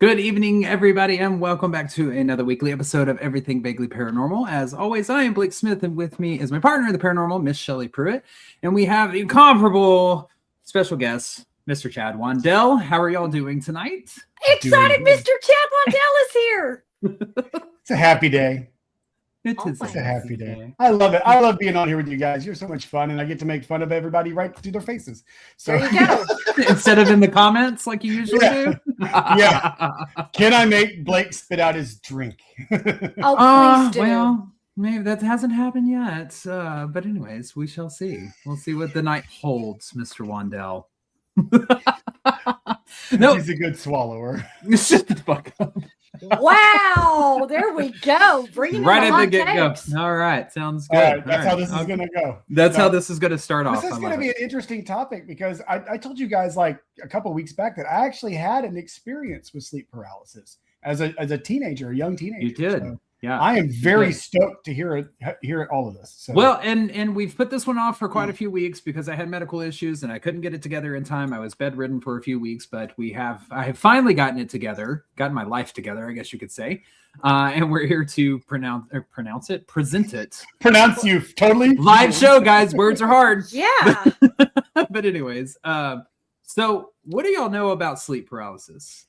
Good evening, everybody, and welcome back to another weekly episode of Everything Vaguely Paranormal. As always, I am Blake Smith, and with me is my partner in the paranormal, Miss Shelley Pruitt, and we have the incomparable special guest, Mr. Chad Wandell. How are y'all doing tonight? Excited Mr. Chad Wandell is here. It's a happy day. It's a happy day. I love it. I love being on here with you guys. You're so much fun, and I get to make fun of everybody right to their faces. So there you go. Instead of in the comments like you usually do. Yeah. Can I make Blake spit out his drink? Oh, please do. Well, maybe that hasn't happened yet. But anyways, we shall see. We'll see what the night holds, Mr. Wandell. No, he's a good swallower. Shut the fuck up. Wow, there we go. Bringing right in at the get-go. All right, sounds good. All right, that's how this is going to go. That's how this is going to start off. This is going to be an interesting topic because I told you guys like a couple of weeks back that I actually had an experience with sleep paralysis as a teenager, a young teenager. You did. So yeah. I am very stoked to hear all of this. So. Well, and we've put this one off for quite a few weeks because I had medical issues and I couldn't get it together in time. I was bedridden for a few weeks, but I have finally gotten it together, gotten my life together, I guess you could say. And we're here to present it. Pronounce you totally. Live show, guys. Words are hard. Yeah. But anyways, so what do y'all know about sleep paralysis?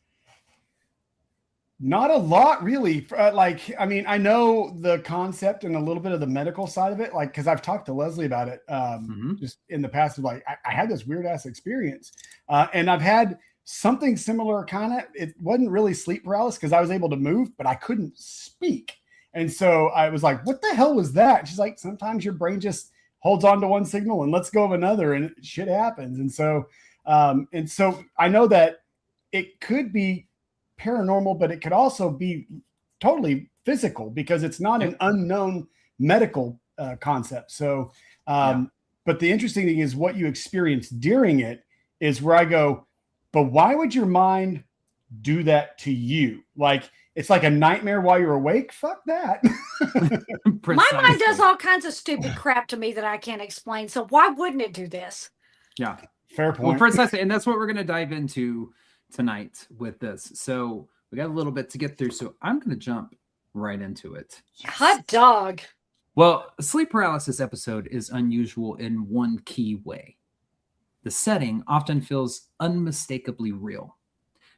Not a lot, really. I know the concept and a little bit of the medical side of it, like, because I've talked to Leslie about it just in the past. Of like, I had this weird ass experience, and I've had something similar. Kind of, it wasn't really sleep paralysis because I was able to move, but I couldn't speak, and so I was like, "What the hell was that?" She's like, "Sometimes your brain just holds on to one signal and lets go of another, and shit happens." And so I know that it could be paranormal, but it could also be totally physical because it's not an unknown medical concept. So, but the interesting thing is what you experience during it is where I go, but why would your mind do that to you? Like, it's like a nightmare while you're awake. Fuck that. My mind does all kinds of stupid crap to me that I can't explain. So why wouldn't it do this? Yeah. Fair point. Well, precisely. And that's what we're going to dive into tonight with this. So we got a little bit to get through, so I'm going to jump right into it. Hot dog. Well, a sleep paralysis episode is unusual in one key way. The setting often feels unmistakably real.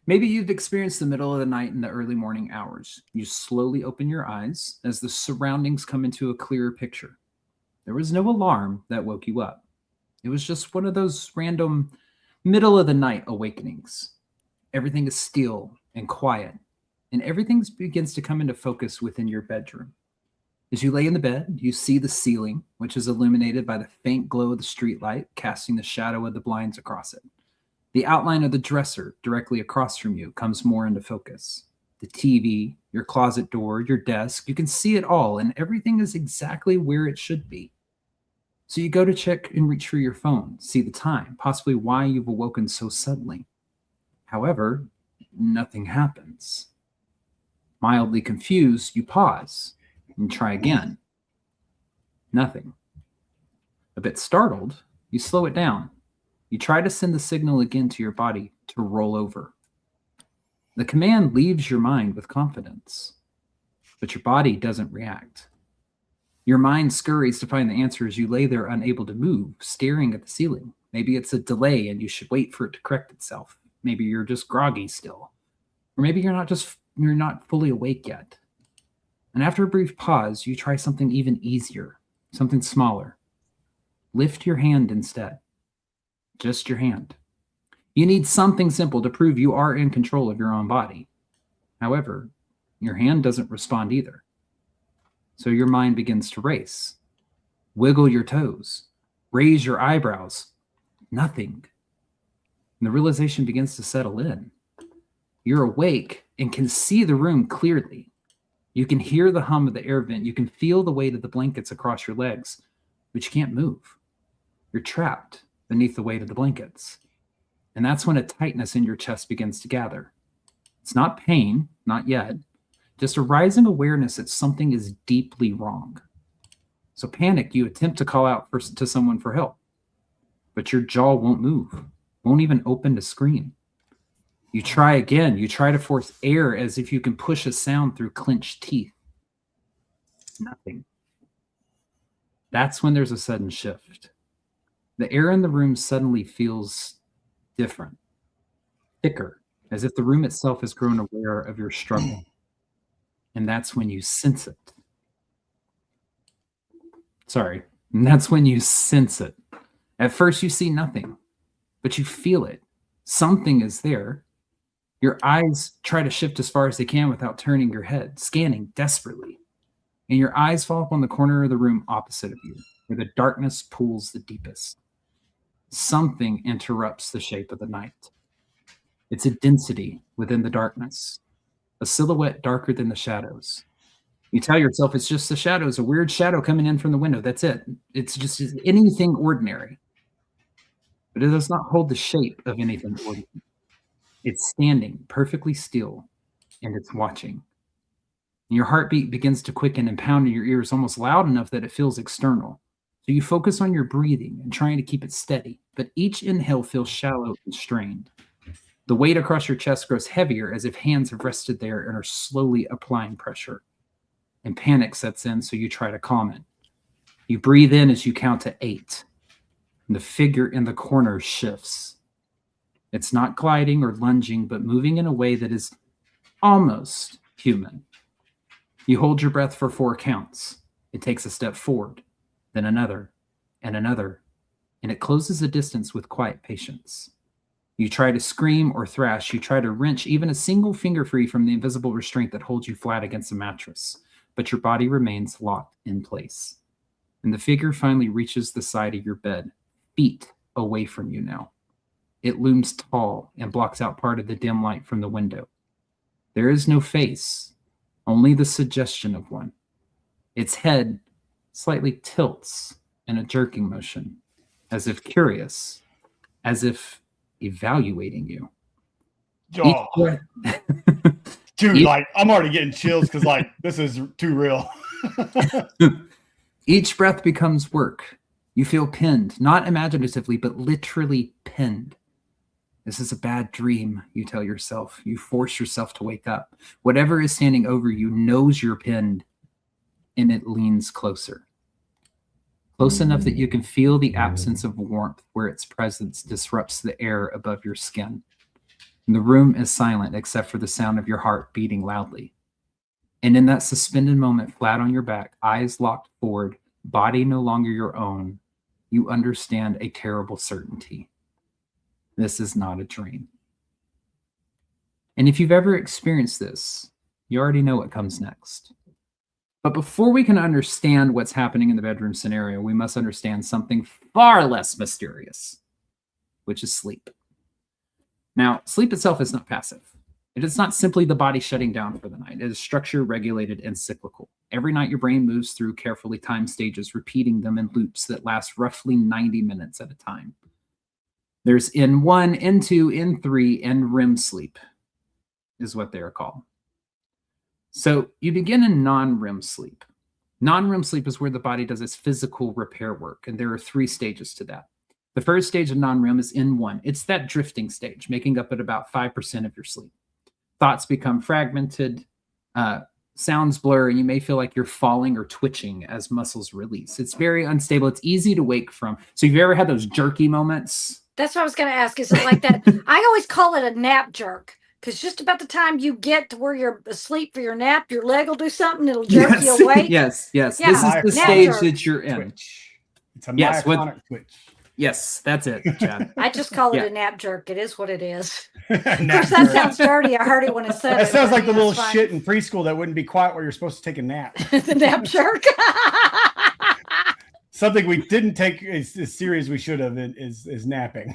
Maybe you've experienced the middle of the night and the early morning hours. You slowly open your eyes as the surroundings come into a clearer picture. There was no alarm that woke you up. It was just one of those random middle of the night awakenings. Everything is still and quiet, and everything begins to come into focus within your bedroom. As you lay in the bed, you see the ceiling, which is illuminated by the faint glow of the streetlight, casting the shadow of the blinds across it. The outline of the dresser directly across from you comes more into focus. The TV, your closet door, your desk, you can see it all, and everything is exactly where it should be. So you go to check and reach for your phone, see the time, possibly why you've awoken so suddenly. However, nothing happens. Mildly confused, you pause and try again. Nothing. A bit startled, you slow it down. You try to send the signal again to your body to roll over. The command leaves your mind with confidence, but your body doesn't react. Your mind scurries to find the answer as you lay there unable to move, staring at the ceiling. Maybe it's a delay and you should wait for it to correct itself. Maybe you're just groggy still. Or maybe you're not fully awake yet. And after a brief pause, you try something even easier, something smaller. Lift your hand instead. Just your hand. You need something simple to prove you are in control of your own body. However, your hand doesn't respond either. So your mind begins to race. Wiggle your toes. Raise your eyebrows. Nothing. And the realization begins to settle in. You're awake and can see the room clearly. You can hear the hum of the air vent. You can feel the weight of the blankets across your legs, but you can't move. You're trapped beneath the weight of the blankets. And that's when a tightness in your chest begins to gather. It's not pain, not yet, just a rising awareness that something is deeply wrong. So panicked, you attempt to call out to someone for help, but your jaw won't move. Won't even open to scream. You try again. You try to force air as if you can push a sound through clenched teeth. Nothing. That's when there's a sudden shift. The air in the room suddenly feels different, thicker, as if the room itself has grown aware of your struggle. And that's when you sense it. Sorry. And that's when you sense it. At first, you see nothing, but you feel it. Something is there. Your eyes try to shift as far as they can without turning your head, scanning desperately. And your eyes fall upon the corner of the room opposite of you, where the darkness pools the deepest. Something interrupts the shape of the night. It's a density within the darkness, a silhouette darker than the shadows. You tell yourself it's just the shadows, a weird shadow coming in from the window. That's it. It's just anything ordinary. But it does not hold the shape of anything ordinary. It's standing perfectly still, and it's watching. And your heartbeat begins to quicken and pound in your ears almost loud enough that it feels external. So you focus on your breathing and trying to keep it steady, but each inhale feels shallow and strained. The weight across your chest grows heavier as if hands have rested there and are slowly applying pressure. And panic sets in, so you try to calm it. You breathe in as you count to 8, and the figure in the corner shifts. It's not gliding or lunging, but moving in a way that is almost human. You hold your breath for 4 counts. It takes a step forward, then another, and it closes the distance with quiet patience. You try to scream or thrash. You try to wrench even a single finger free from the invisible restraint that holds you flat against the mattress, but your body remains locked in place. And the figure finally reaches the side of your bed, feet away from you now. It looms tall and blocks out part of the dim light from the window. There is no face, only the suggestion of one. Its head slightly tilts in a jerking motion, as if curious, as if evaluating you. Oh. Dude, like, I'm already getting chills because, like, this is too real. Each breath becomes work. You feel pinned, not imaginatively, but literally pinned. This is a bad dream, you tell yourself. You force yourself to wake up. Whatever is standing over you knows you're pinned, and it leans closer. Close enough that you can feel the absence of warmth where its presence disrupts the air above your skin. And the room is silent except for the sound of your heart beating loudly. And in that suspended moment, flat on your back, eyes locked forward, body no longer your own, you understand a terrible certainty. This is not a dream. And if you've ever experienced this, you already know what comes next. But before we can understand what's happening in the bedroom scenario, we must understand something far less mysterious, which is sleep. Now, sleep itself is not passive. It is not simply the body shutting down for the night. It is structure regulated and cyclical. Every night your brain moves through carefully timed stages, repeating them in loops that last roughly 90 minutes at a time. There's N1, N2, N3, and REM sleep is what they are called. So you begin in non-REM sleep. Non-REM sleep is where the body does its physical repair work, and there are 3 stages to that. The first stage of non-REM is N1. It's that drifting stage, making up at about 5% of your sleep. Thoughts become fragmented, sounds blur, and you may feel like you're falling or twitching as muscles release. It's very unstable. It's easy to wake from. So have you ever had those jerky moments? That's what I was going to ask. Is it like that? I always call it a nap jerk. Because just about the time you get to where you're asleep for your nap, your leg will do something. It'll jerk you awake. Yes. Yeah. This is the stage that you're in. Twitch. It's a myoclonic twitch. Yes, that's it, Chad. I just call it a nap jerk. It is what it is. Of Nap course, that jerk. sounds dirty. I heard it when it said That it. sounds like the little fine. shit in preschool that wouldn't be quiet while you're supposed to take a nap. The nap jerk. Something we didn't take as serious we should have is napping.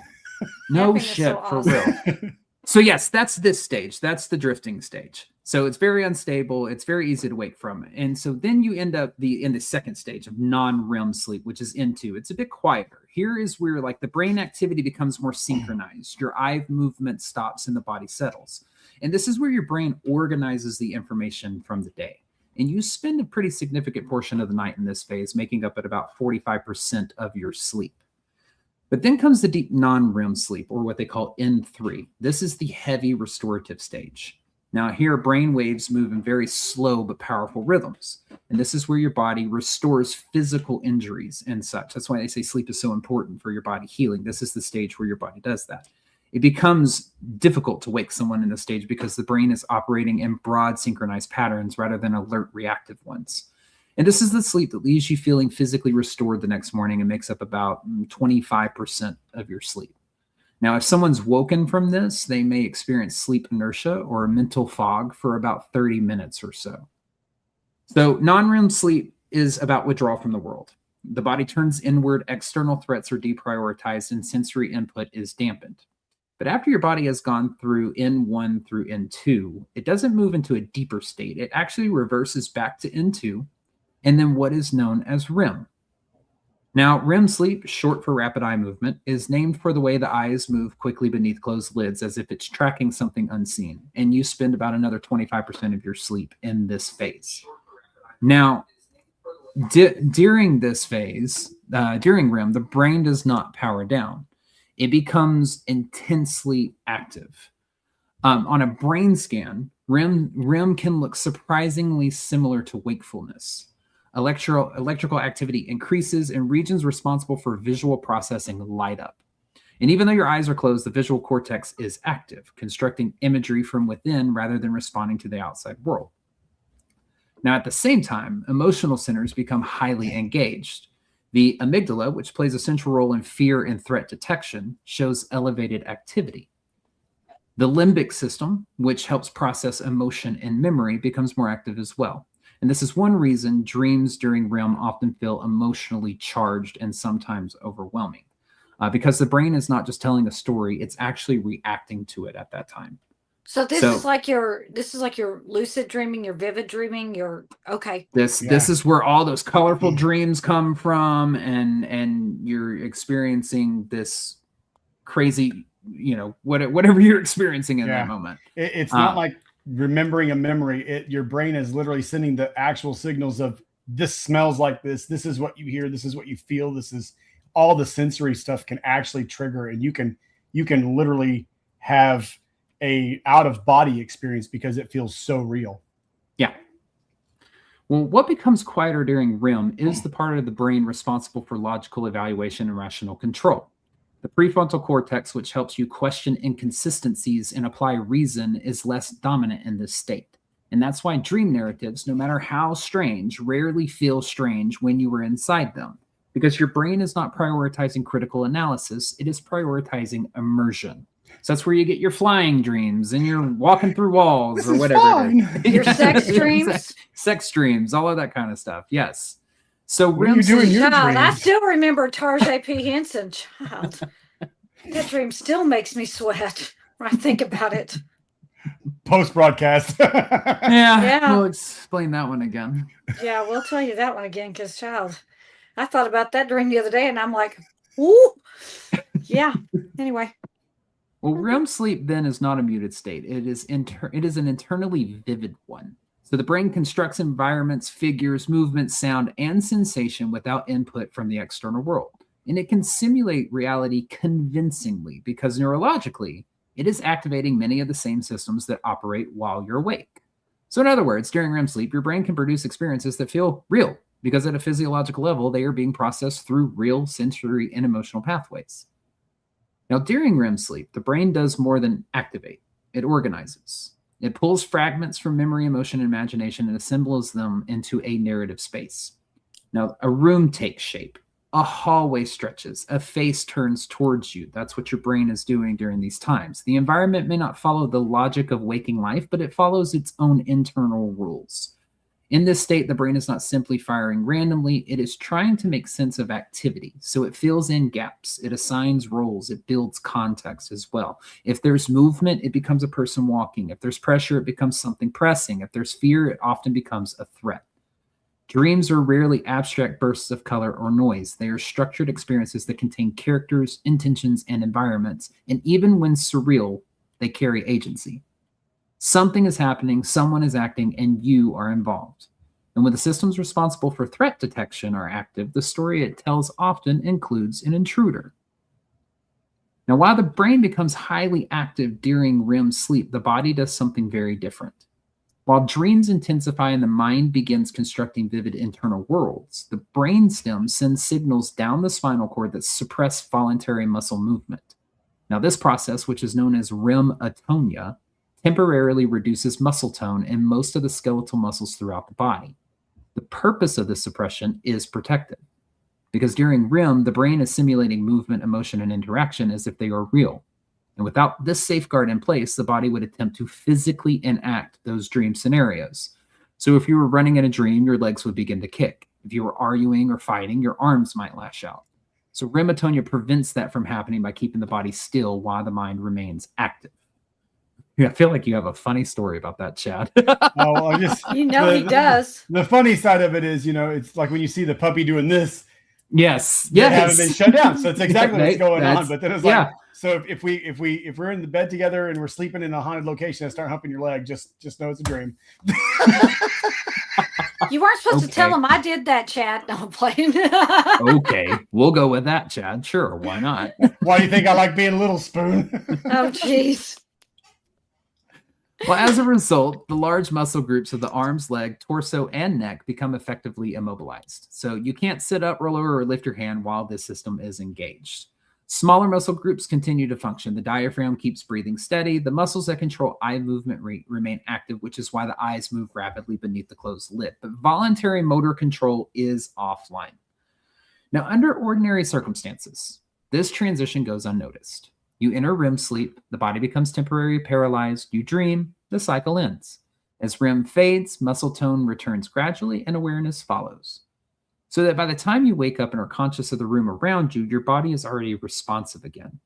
No Napping is shit, so for awesome. real. So yes, that's this stage. That's the drifting stage. So it's very unstable. It's very easy to wake from. And so then you end up in the second stage of non-REM sleep, which is N2. It's a bit quieter. Here is where like the brain activity becomes more synchronized. Your eye movement stops and the body settles. And this is where your brain organizes the information from the day. And you spend a pretty significant portion of the night in this phase, making up at about 45% of your sleep. But then comes the deep non-REM sleep, or what they call N3. This is the heavy restorative stage. Now, here, brain waves move in very slow but powerful rhythms. And this is where your body restores physical injuries and such. That's why they say sleep is so important for your body healing. This is the stage where your body does that. It becomes difficult to wake someone in this stage because the brain is operating in broad synchronized patterns rather than alert reactive ones. And this is the sleep that leaves you feeling physically restored the next morning and makes up about 25% of your sleep. Now, if someone's woken from this, they may experience sleep inertia or a mental fog for about 30 minutes or so. So non-REM sleep is about withdrawal from the world. The body turns inward, external threats are deprioritized, and sensory input is dampened. But after your body has gone through N1 through N2, it doesn't move into a deeper state. It actually reverses back to N2 and then what is known as REM. Now, REM sleep, short for rapid eye movement, is named for the way the eyes move quickly beneath closed lids as if it's tracking something unseen, and you spend about another 25% of your sleep in this phase. Now, during this phase, during REM, the brain does not power down. It becomes intensely active. On a brain scan, REM can look surprisingly similar to wakefulness. Electrical activity increases and regions responsible for visual processing light up. And even though your eyes are closed, the visual cortex is active, constructing imagery from within rather than responding to the outside world. Now, at the same time, emotional centers become highly engaged. The amygdala, which plays a central role in fear and threat detection, shows elevated activity. The limbic system, which helps process emotion and memory, becomes more active as well. And this is one reason dreams during REM often feel emotionally charged and sometimes overwhelming, because the brain is not just telling a story, it's actually reacting to it at that time. So this is like your lucid dreaming, your vivid dreaming, This is where all those colorful dreams come from, and you're experiencing this crazy, whatever you're experiencing in that moment. It's not like remembering a memory. Your brain is literally sending the actual signals of this smells like this. This is what you hear. This is what you feel. This is all the sensory stuff can actually trigger, and you can literally have a out of body experience because it feels so real. Yeah. Well, what becomes quieter during REM is the part of the brain responsible for logical evaluation and rational control. The prefrontal cortex, which helps you question inconsistencies and apply reason, is less dominant in this state. And that's why dream narratives, no matter how strange, rarely feel strange when you are inside them, because your brain is not prioritizing critical analysis, it is prioritizing immersion. So that's where you get your flying dreams and you're walking through walls or whatever. Your sex dreams. Sex dreams, all of that kind of stuff. Yes. So what are you doing your child, dreams? I still remember Tarjay P. Henson, child. That dream still makes me sweat when I think about it. Post-broadcast. Yeah, we'll explain that one again. Yeah, we'll tell you that one again because, child, I thought about that dream the other day and I'm like, ooh. Yeah. Anyway. Well, REM sleep then is not a muted state. It is an internally vivid one. So the brain constructs environments, figures, movement, sound, and sensation without input from the external world. And it can simulate reality convincingly because neurologically, it is activating many of the same systems that operate while you're awake. So in other words, during REM sleep, your brain can produce experiences that feel real because at a physiological level, they are being processed through real sensory and emotional pathways. Now, during REM sleep, the brain does more than activate. It organizes. It pulls fragments from memory, emotion, and imagination and assembles them into a narrative space. Now, a room takes shape. A hallway stretches. A face turns towards you. That's what your brain is doing during these times. The environment may not follow the logic of waking life, but it follows its own internal rules. In this state, the brain is not simply firing randomly. It is trying to make sense of activity. So it fills in gaps. It assigns roles. It builds context as well. If there's movement, it becomes a person walking. If there's pressure, it becomes something pressing. If there's fear, it often becomes a threat. Dreams are rarely abstract bursts of color or noise. They are structured experiences that contain characters, intentions, and environments. And even when surreal, they carry agency. Something is happening, someone is acting, and you are involved. And when the systems responsible for threat detection are active, the story it tells often includes an intruder. Now, while the brain becomes highly active during REM sleep, the body does something very different. While dreams intensify and the mind begins constructing vivid internal worlds, the brainstem sends signals down the spinal cord that suppress voluntary muscle movement. Now, this process, which is known as REM atonia, temporarily reduces muscle tone in most of the skeletal muscles throughout the body. The purpose of this suppression is protective, because during REM, the brain is simulating movement, emotion, and interaction as if they are real. And without this safeguard in place, the body would attempt to physically enact those dream scenarios. So if you were running in a dream, your legs would begin to kick. If you were arguing or fighting, your arms might lash out. So REM atonia prevents that from happening by keeping the body still while the mind remains active. Yeah, I feel like you have a funny story about that, Chad. Oh, he does. The funny side of it is, it's like when you see the puppy doing this. Yes. They haven't been shut down, so it's exactly what's going on. But then it's like, so if we're in the bed together and we're sleeping in a haunted location and start humping your leg, just know it's a dream. You weren't supposed to tell him I did that, Chad. No, I'm playing. Okay, we'll go with that, Chad. Sure, why not? Why do you think I like being Little Spoon? Oh, jeez. Well, as a result, the large muscle groups of the arms, leg, torso, and neck become effectively immobilized. So you can't sit up, roll over, or lift your hand while this system is engaged. Smaller muscle groups continue to function. The diaphragm keeps breathing steady. The muscles that control eye movement rate remain active, which is why the eyes move rapidly beneath the closed lid. But voluntary motor control is offline. Now, under ordinary circumstances, this transition goes unnoticed. You enter REM sleep, the body becomes temporarily paralyzed, you dream, the cycle ends. As REM fades, muscle tone returns gradually and awareness follows. So that by the time you wake up and are conscious of the room around you, your body is already responsive again.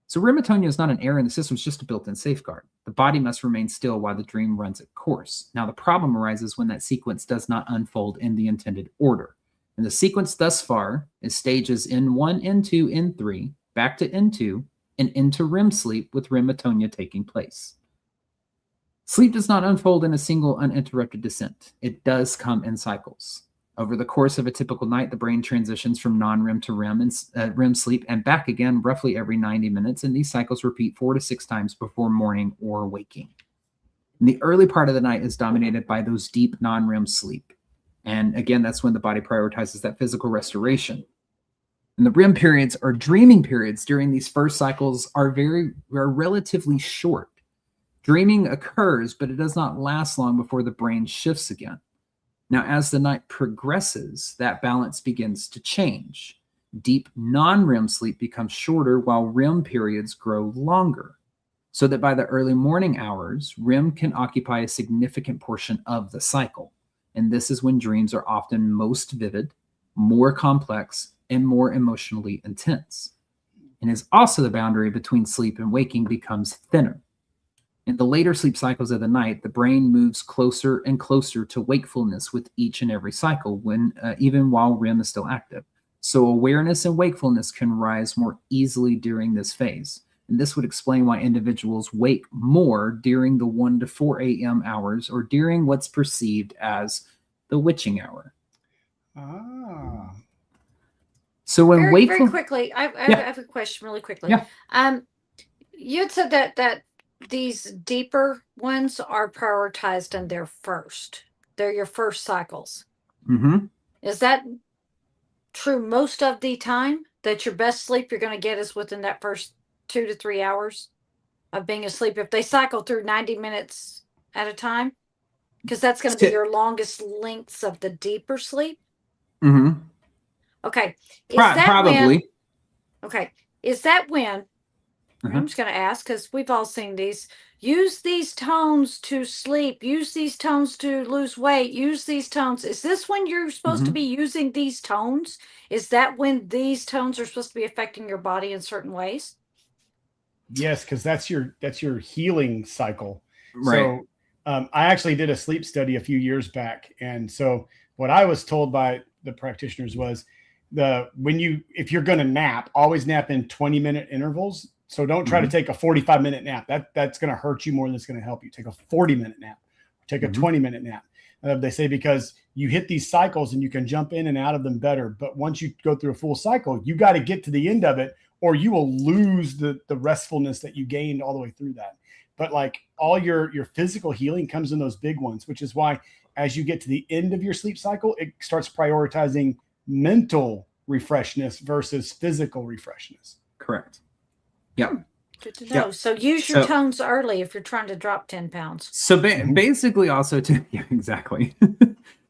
So REM atonia is not an error in the system, it's just a built-in safeguard. The body must remain still while the dream runs its course. Now the problem arises when that sequence does not unfold in the intended order. And the sequence thus far is stages N1, N2, N3, back to N2, and into REM sleep with REM atonia taking place. Sleep does not unfold in a single uninterrupted descent. It does come in cycles. Over the course of a typical night, the brain transitions from non-REM to REM and REM sleep and back again roughly every 90 minutes, and these cycles repeat 4 to 6 times before morning or waking. And the early part of the night is dominated by those deep non-REM sleep. And again, that's when the body prioritizes that physical restoration. And the REM periods or dreaming periods during these first cycles are relatively short. Dreaming occurs, but it does not last long before the brain shifts again. Now, as the night progresses, that balance begins to change. Deep non-REM sleep becomes shorter while REM periods grow longer, so that by the early morning hours, REM can occupy a significant portion of the cycle. And this is when dreams are often most vivid, more complex, and more emotionally intense. And is also the boundary between sleep and waking becomes thinner. In the later sleep cycles of the night, the brain moves closer and closer to wakefulness with each and every cycle, even while REM is still active. So awareness and wakefulness can rise more easily during this phase. And this would explain why individuals wake more during the 1 to 4 a.m. hours or during what's perceived as the witching hour. Ah. So when very quickly, I have a question really quickly. Yeah. You had said that these deeper ones are prioritized in their first. They're your first cycles. Mm-hmm. Is that true most of the time, that your best sleep you're going to get is within that first 2 to 3 hours of being asleep? If they cycle through 90 minutes at a time, because that's going to be your longest lengths of the deeper sleep. Mm-hmm. Okay. Probably. Is that when I'm just going to ask, because we've all seen these, use these tones to sleep, use these tones to lose weight, use these tones. Is this when you're supposed to be using these tones? Is that when these tones are supposed to be affecting your body in certain ways? Yes, because that's your healing cycle. Right. So I actually did a sleep study a few years back. And so what I was told by the practitioners was if you're going to nap, always nap in 20-minute intervals. So don't try to take a 45-minute nap. That's going to hurt you more than it's going to help you. Take a 40-minute nap. Take a 20-minute nap. They say because you hit these cycles and you can jump in and out of them better. But once you go through a full cycle, you got to get to the end of it, or you will lose the restfulness that you gained all the way through that. But like all your physical healing comes in those big ones, which is why as you get to the end of your sleep cycle, it starts prioritizing mental refreshness versus physical refreshness. Correct. Yeah. Good to know. So use your tones early if you're trying to drop 10 pounds. So basically also yeah, exactly.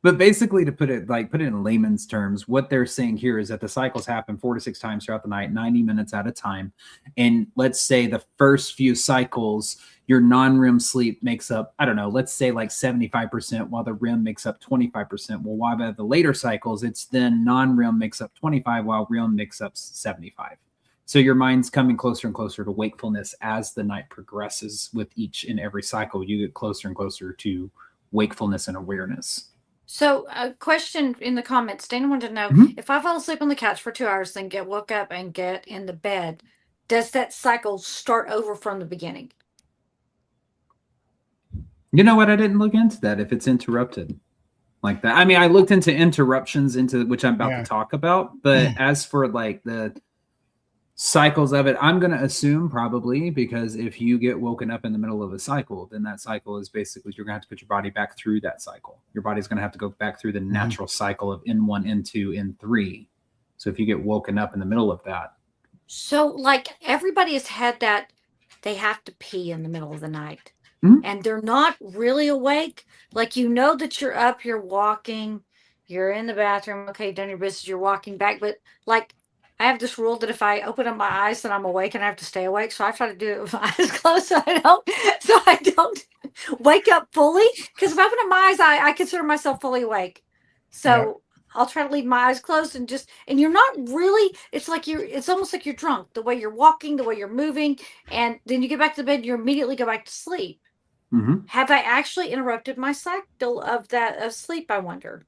But basically to put it in layman's terms, what they're saying here is that the cycles happen 4 to 6 times throughout the night, 90 minutes at a time. And let's say the first few cycles, your non-REM sleep makes up, I don't know, let's say like 75%, while the REM makes up 25%. Well, why by the later cycles, it's then non-REM makes up 25, while REM makes up 75. So your mind's coming closer and closer to wakefulness as the night progresses. With each and every cycle, you get closer and closer to wakefulness and awareness. So a question in the comments, Dana wanted to know, if I fall asleep on the couch for 2 hours, then woke up and get in the bed, does that cycle start over from the beginning? You know what? I didn't look into that if it's interrupted like that. I mean, I looked into interruptions, into which I'm about to talk about, but as for like the cycles of it, I'm going to assume probably, because if you get woken up in the middle of a cycle, then that cycle is basically, you're going to have to put your body back through that cycle. Your body's going to have to go back through the natural cycle of N1, N2, N3. So if you get woken up in the middle of that. So like everybody has had that, they have to pee in the middle of the night and they're not really awake. Like, you know that you're up, you're walking, you're in the bathroom, okay, done your business, you're walking back. But like, I have this rule that if I open up my eyes, then I'm awake and I have to stay awake. So I try to do it with my eyes closed so I don't wake up fully. Because if I open up my eyes, I consider myself fully awake. So I'll try to leave my eyes closed and you're not really, it's almost like you're drunk, the way you're walking, the way you're moving. And then you get back to bed, you immediately go back to sleep. Have I actually interrupted my cycle of sleep, I wonder?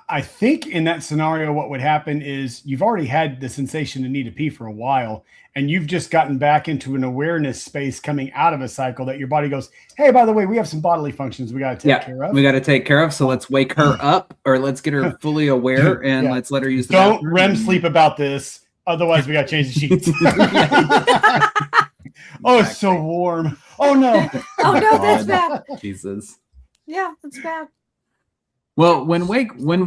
I think in that scenario, what would happen is you've already had the sensation to need to pee for a while, and you've just gotten back into an awareness space coming out of a cycle that your body goes, hey, by the way, we have some bodily functions we got to take care of. We got to take care of. So let's wake her up, or let's get her fully aware, and let's let her use the Don't REM sleep about this. Otherwise, we got to change the sheets. Oh, it's so warm. Oh, no. Oh, no, that's bad. Jesus. Yeah, that's bad. Well, when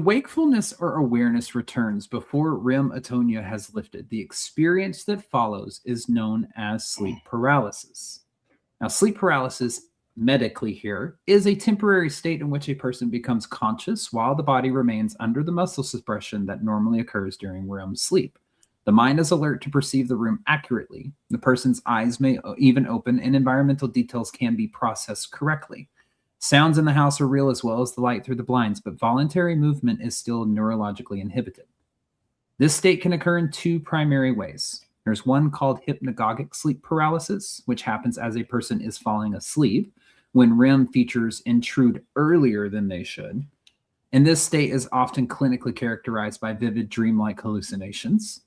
wakefulness or awareness returns before REM atonia has lifted, the experience that follows is known as sleep paralysis. Now, sleep paralysis, medically here, is a temporary state in which a person becomes conscious while the body remains under the muscle suppression that normally occurs during REM sleep. The mind is alert to perceive the room accurately. The person's eyes may even open, and environmental details can be processed correctly. Sounds in the house are real as well as the light through the blinds, but voluntary movement is still neurologically inhibited. This state can occur in 2 primary ways. There's one called hypnagogic sleep paralysis, which happens as a person is falling asleep when REM features intrude earlier than they should. And this state is often clinically characterized by vivid dreamlike hallucinations.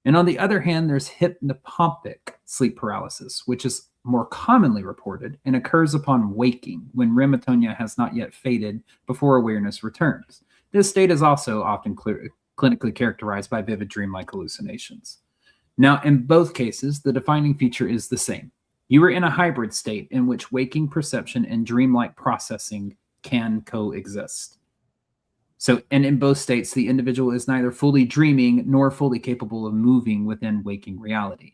And on the other hand, there's hypnopompic sleep paralysis, which is more commonly reported and occurs upon waking when REM atonia has not yet faded before awareness returns. This state is also often clinically characterized by vivid dreamlike hallucinations. Now, in both cases, the defining feature is the same. You are in a hybrid state in which waking perception and dreamlike processing can coexist. So, and in both states, the individual is neither fully dreaming nor fully capable of moving within waking reality.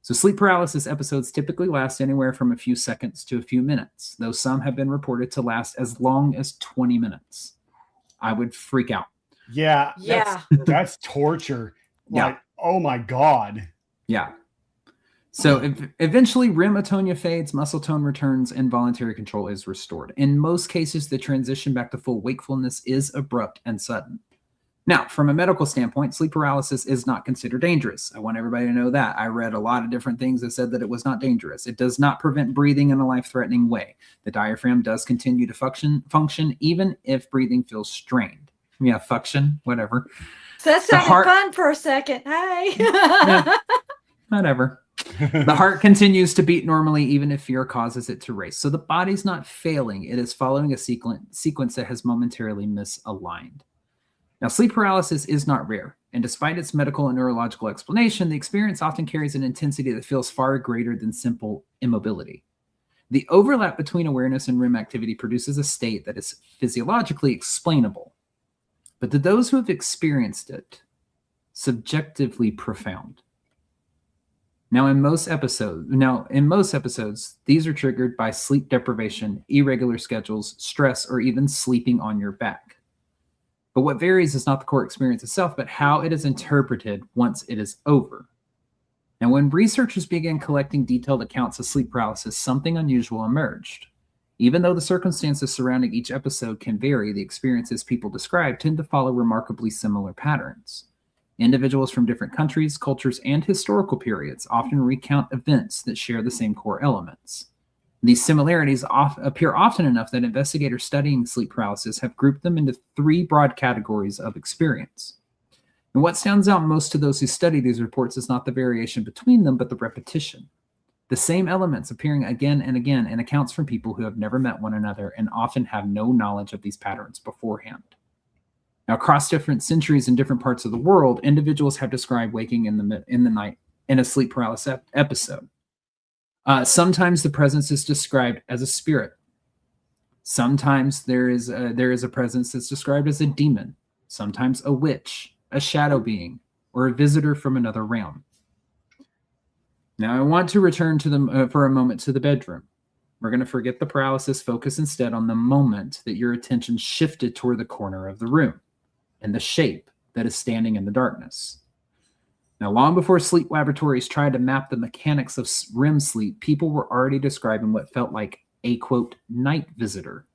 So sleep paralysis episodes typically last anywhere from a few seconds to a few minutes, though some have been reported to last as long as 20 minutes. I would freak out. Yeah. That's torture. Like, oh my God. Yeah. So eventually REM atonia fades, muscle tone returns, and voluntary control is restored. In most cases, the transition back to full wakefulness is abrupt and sudden. Now, from a medical standpoint, sleep paralysis is not considered dangerous. I want everybody to know that. I read a lot of different things that said that it was not dangerous. It does not prevent breathing in a life-threatening way. The diaphragm does continue to function even if breathing feels strained. Yeah, function, whatever. So that sounded fun for a second. Hey. Whatever. The heart continues to beat normally even if fear causes it to race. So the body's not failing. It is following a sequence that has momentarily misaligned. Now, sleep paralysis is not rare, and despite its medical and neurological explanation, the experience often carries an intensity that feels far greater than simple immobility. The overlap between awareness and REM activity produces a state that is physiologically explainable, but to those who have experienced it, subjectively profound. Now, in most episodes, these are triggered by sleep deprivation, irregular schedules, stress, or even sleeping on your back. But what varies is not the core experience itself, but how it is interpreted once it is over. Now, when researchers began collecting detailed accounts of sleep paralysis, something unusual emerged. Even though the circumstances surrounding each episode can vary, the experiences people describe tend to follow remarkably similar patterns. Individuals from different countries, cultures, and historical periods often recount events that share the same core elements. These similarities appear often enough that investigators studying sleep paralysis have grouped them into 3 broad categories of experience. And what stands out most to those who study these reports is not the variation between them, but the repetition. The same elements appearing again and again in accounts from people who have never met one another and often have no knowledge of these patterns beforehand. Now, across different centuries in different parts of the world, individuals have described waking in the night in a sleep paralysis episode. Sometimes the presence is described as a spirit. Sometimes there is a presence that's described as a demon. Sometimes a witch, a shadow being, or a visitor from another realm. Now, I want to return to for a moment to the bedroom. We're going to forget the paralysis, focus instead on the moment that your attention shifted toward the corner of the room and the shape that is standing in the darkness. Now, long before sleep laboratories tried to map the mechanics of REM sleep, people were already describing what felt like a, quote, night visitor,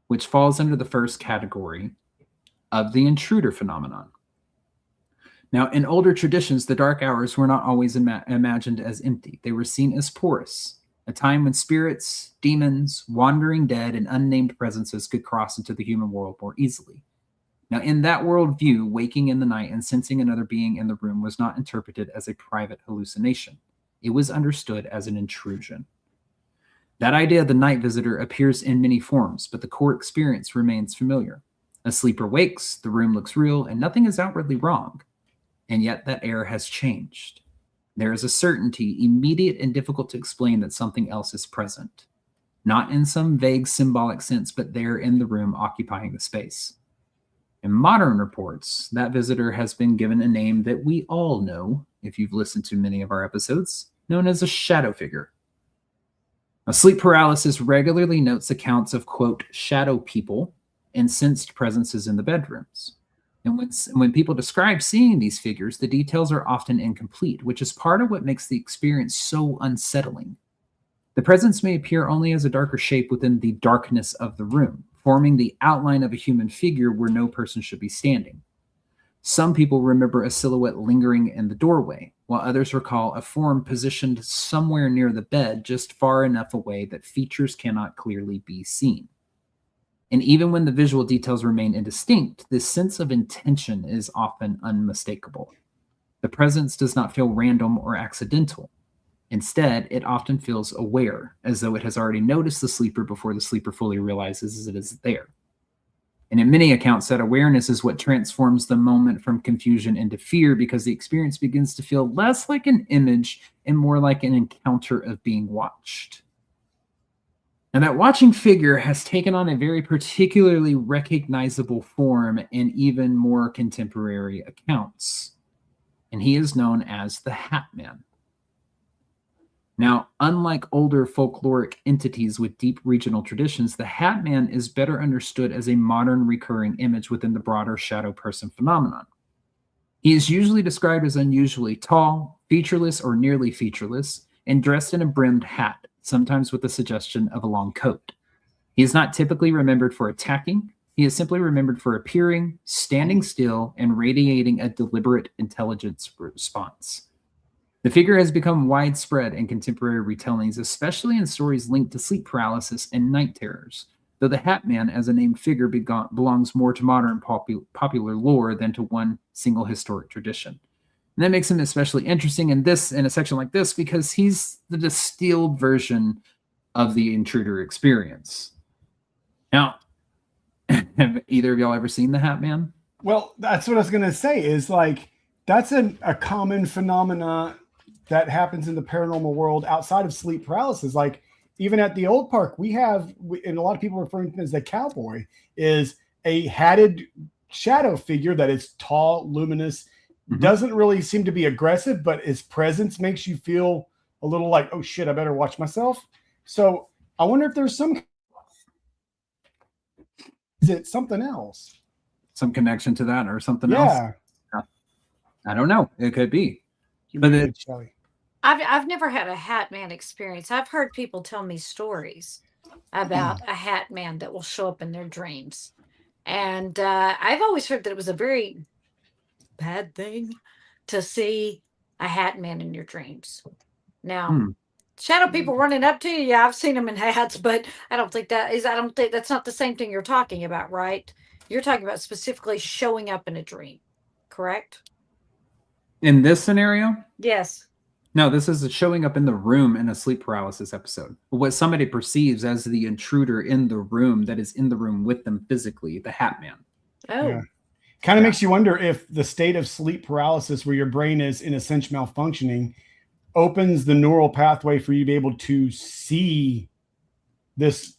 which falls under the first category of the intruder phenomenon. Now, in older traditions, the dark hours were not always imagined as empty. They were seen as porous, a time when spirits, demons, wandering dead, and unnamed presences could cross into the human world more easily. Now, in that worldview, waking in the night and sensing another being in the room was not interpreted as a private hallucination. It was understood as an intrusion. That idea of the night visitor appears in many forms, but the core experience remains familiar. A sleeper wakes, the room looks real, and nothing is outwardly wrong. And yet that air has changed. There is a certainty, immediate and difficult to explain, that something else is present. Not in some vague symbolic sense, but there in the room occupying the space. In modern reports, that visitor has been given a name that we all know, if you've listened to many of our episodes, known as a shadow figure. Now, sleep paralysis regularly notes accounts of, quote, shadow people and sensed presences in the bedrooms. And when people describe seeing these figures, the details are often incomplete, which is part of what makes the experience so unsettling. The presence may appear only as a darker shape within the darkness of the room, forming the outline of a human figure where no person should be standing. Some people remember a silhouette lingering in the doorway, while others recall a form positioned somewhere near the bed, just far enough away that features cannot clearly be seen. And even when the visual details remain indistinct, this sense of intention is often unmistakable. The presence does not feel random or accidental. Instead, it often feels aware, as though it has already noticed the sleeper before the sleeper fully realizes it is there. And in many accounts, that awareness is what transforms the moment from confusion into fear, because the experience begins to feel less like an image and more like an encounter of being watched. Now, that watching figure has taken on a very particularly recognizable form in even more contemporary accounts, and he is known as the Hat Man. Now, unlike older folkloric entities with deep regional traditions, the Hat Man is better understood as a modern recurring image within the broader shadow person phenomenon. He is usually described as unusually tall, featureless or nearly featureless, and dressed in a brimmed hat, sometimes with the suggestion of a long coat. He is not typically remembered for attacking. He is simply remembered for appearing, standing still, and radiating a deliberate intelligence response. The figure has become widespread in contemporary retellings, especially in stories linked to sleep paralysis and night terrors, though the Hat Man as a named figure belongs more to modern popular lore than to one single historic tradition. And that makes him especially interesting in a section like this, because he's the distilled version of the intruder experience. Now, have either of y'all ever seen the Hat Man? Well, that's what I was going to say, is like, that's a common phenomena that happens in the paranormal world outside of sleep paralysis. Like, even at the old park, and a lot of people refer to him as the cowboy, is a hatted shadow figure that is tall, luminous, doesn't really seem to be aggressive, but his presence makes you feel a little like, oh shit, I better watch myself. So I wonder if there's is it something else? Some connection to that or something else? I don't know. It could be. I've never had a Hat Man experience. I've heard people tell me stories about a Hat Man that will show up in their dreams. And I've always heard that it was a very bad thing to see a Hat Man in your dreams. Now, shadow people running up to you, yeah, I've seen them in hats, but I don't think that's not the same thing you're talking about, right? You're talking about specifically showing up in a dream, correct? In this scenario? Yes. No, this is showing up in the room in a sleep paralysis episode. What somebody perceives as the intruder in the room that is in the room with them physically, the Hat Man. Oh. Yeah. Kind of makes you wonder if the state of sleep paralysis, where your brain is in a sense malfunctioning, opens the neural pathway for you to be able to see this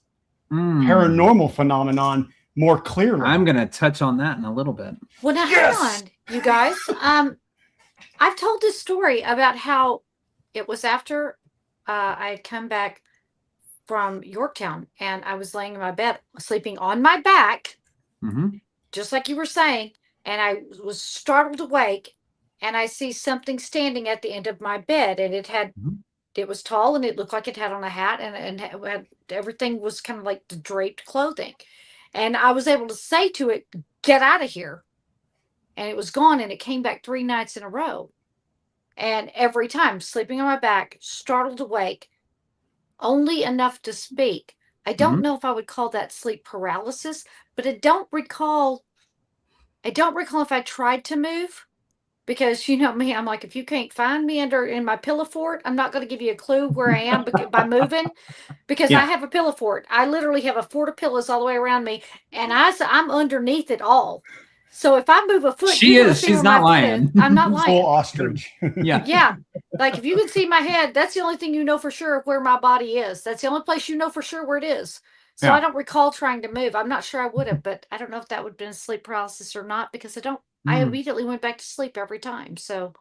paranormal phenomenon more clearly. I'm going to touch on that in a little bit. Well, now, hang on, you guys. I've told this story about how it was after I had come back from Yorktown, and I was laying in my bed, sleeping on my back, just like you were saying, and I was startled awake, and I see something standing at the end of my bed, and it was tall, and it looked like it had on a hat, and everything was kind of like the draped clothing. And I was able to say to it, "Get out of here." And it was gone, and it came back 3 nights in a row. And every time, sleeping on my back, startled awake, only enough to speak. I don't know if I would call that sleep paralysis, but I don't recall if I tried to move. Because you know me, I'm like, if you can't find me in my pillow fort, I'm not going to give you a clue where I am by moving, because I have a pillow fort. I literally have a fort of pillows all the way around me, and I'm underneath it all. So if I move a foot, she's not lying. I'm not lying. Full ostrich. Yeah. Like, if you can see my head, that's the only thing you know for sure of where my body is. That's the only place you know for sure where it is. So I don't recall trying to move. I'm not sure I would have, but I don't know if that would have been sleep paralysis or not, because I immediately went back to sleep every time. So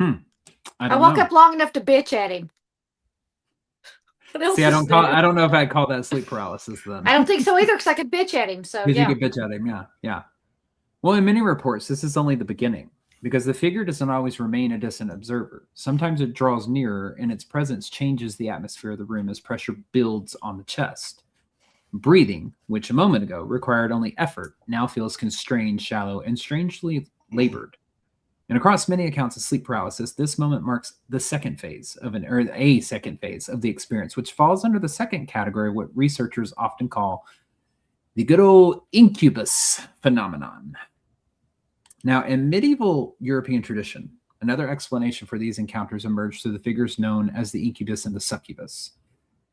I woke up long enough to bitch at him. See, I don't know if I'd call that sleep paralysis then. I don't think so either, because I could bitch at him. So you could bitch at him, yeah. Well, in many reports, this is only the beginning, because the figure doesn't always remain a distant observer. Sometimes it draws nearer, and its presence changes the atmosphere of the room as pressure builds on the chest. Breathing, which a moment ago required only effort, now feels constrained, shallow, and strangely labored. And across many accounts of sleep paralysis, this moment marks the second phase of a second phase of the experience, which falls under the second category, what researchers often call the good old incubus phenomenon. Now, in medieval European tradition, another explanation for these encounters emerged through the figures known as the incubus and the succubus.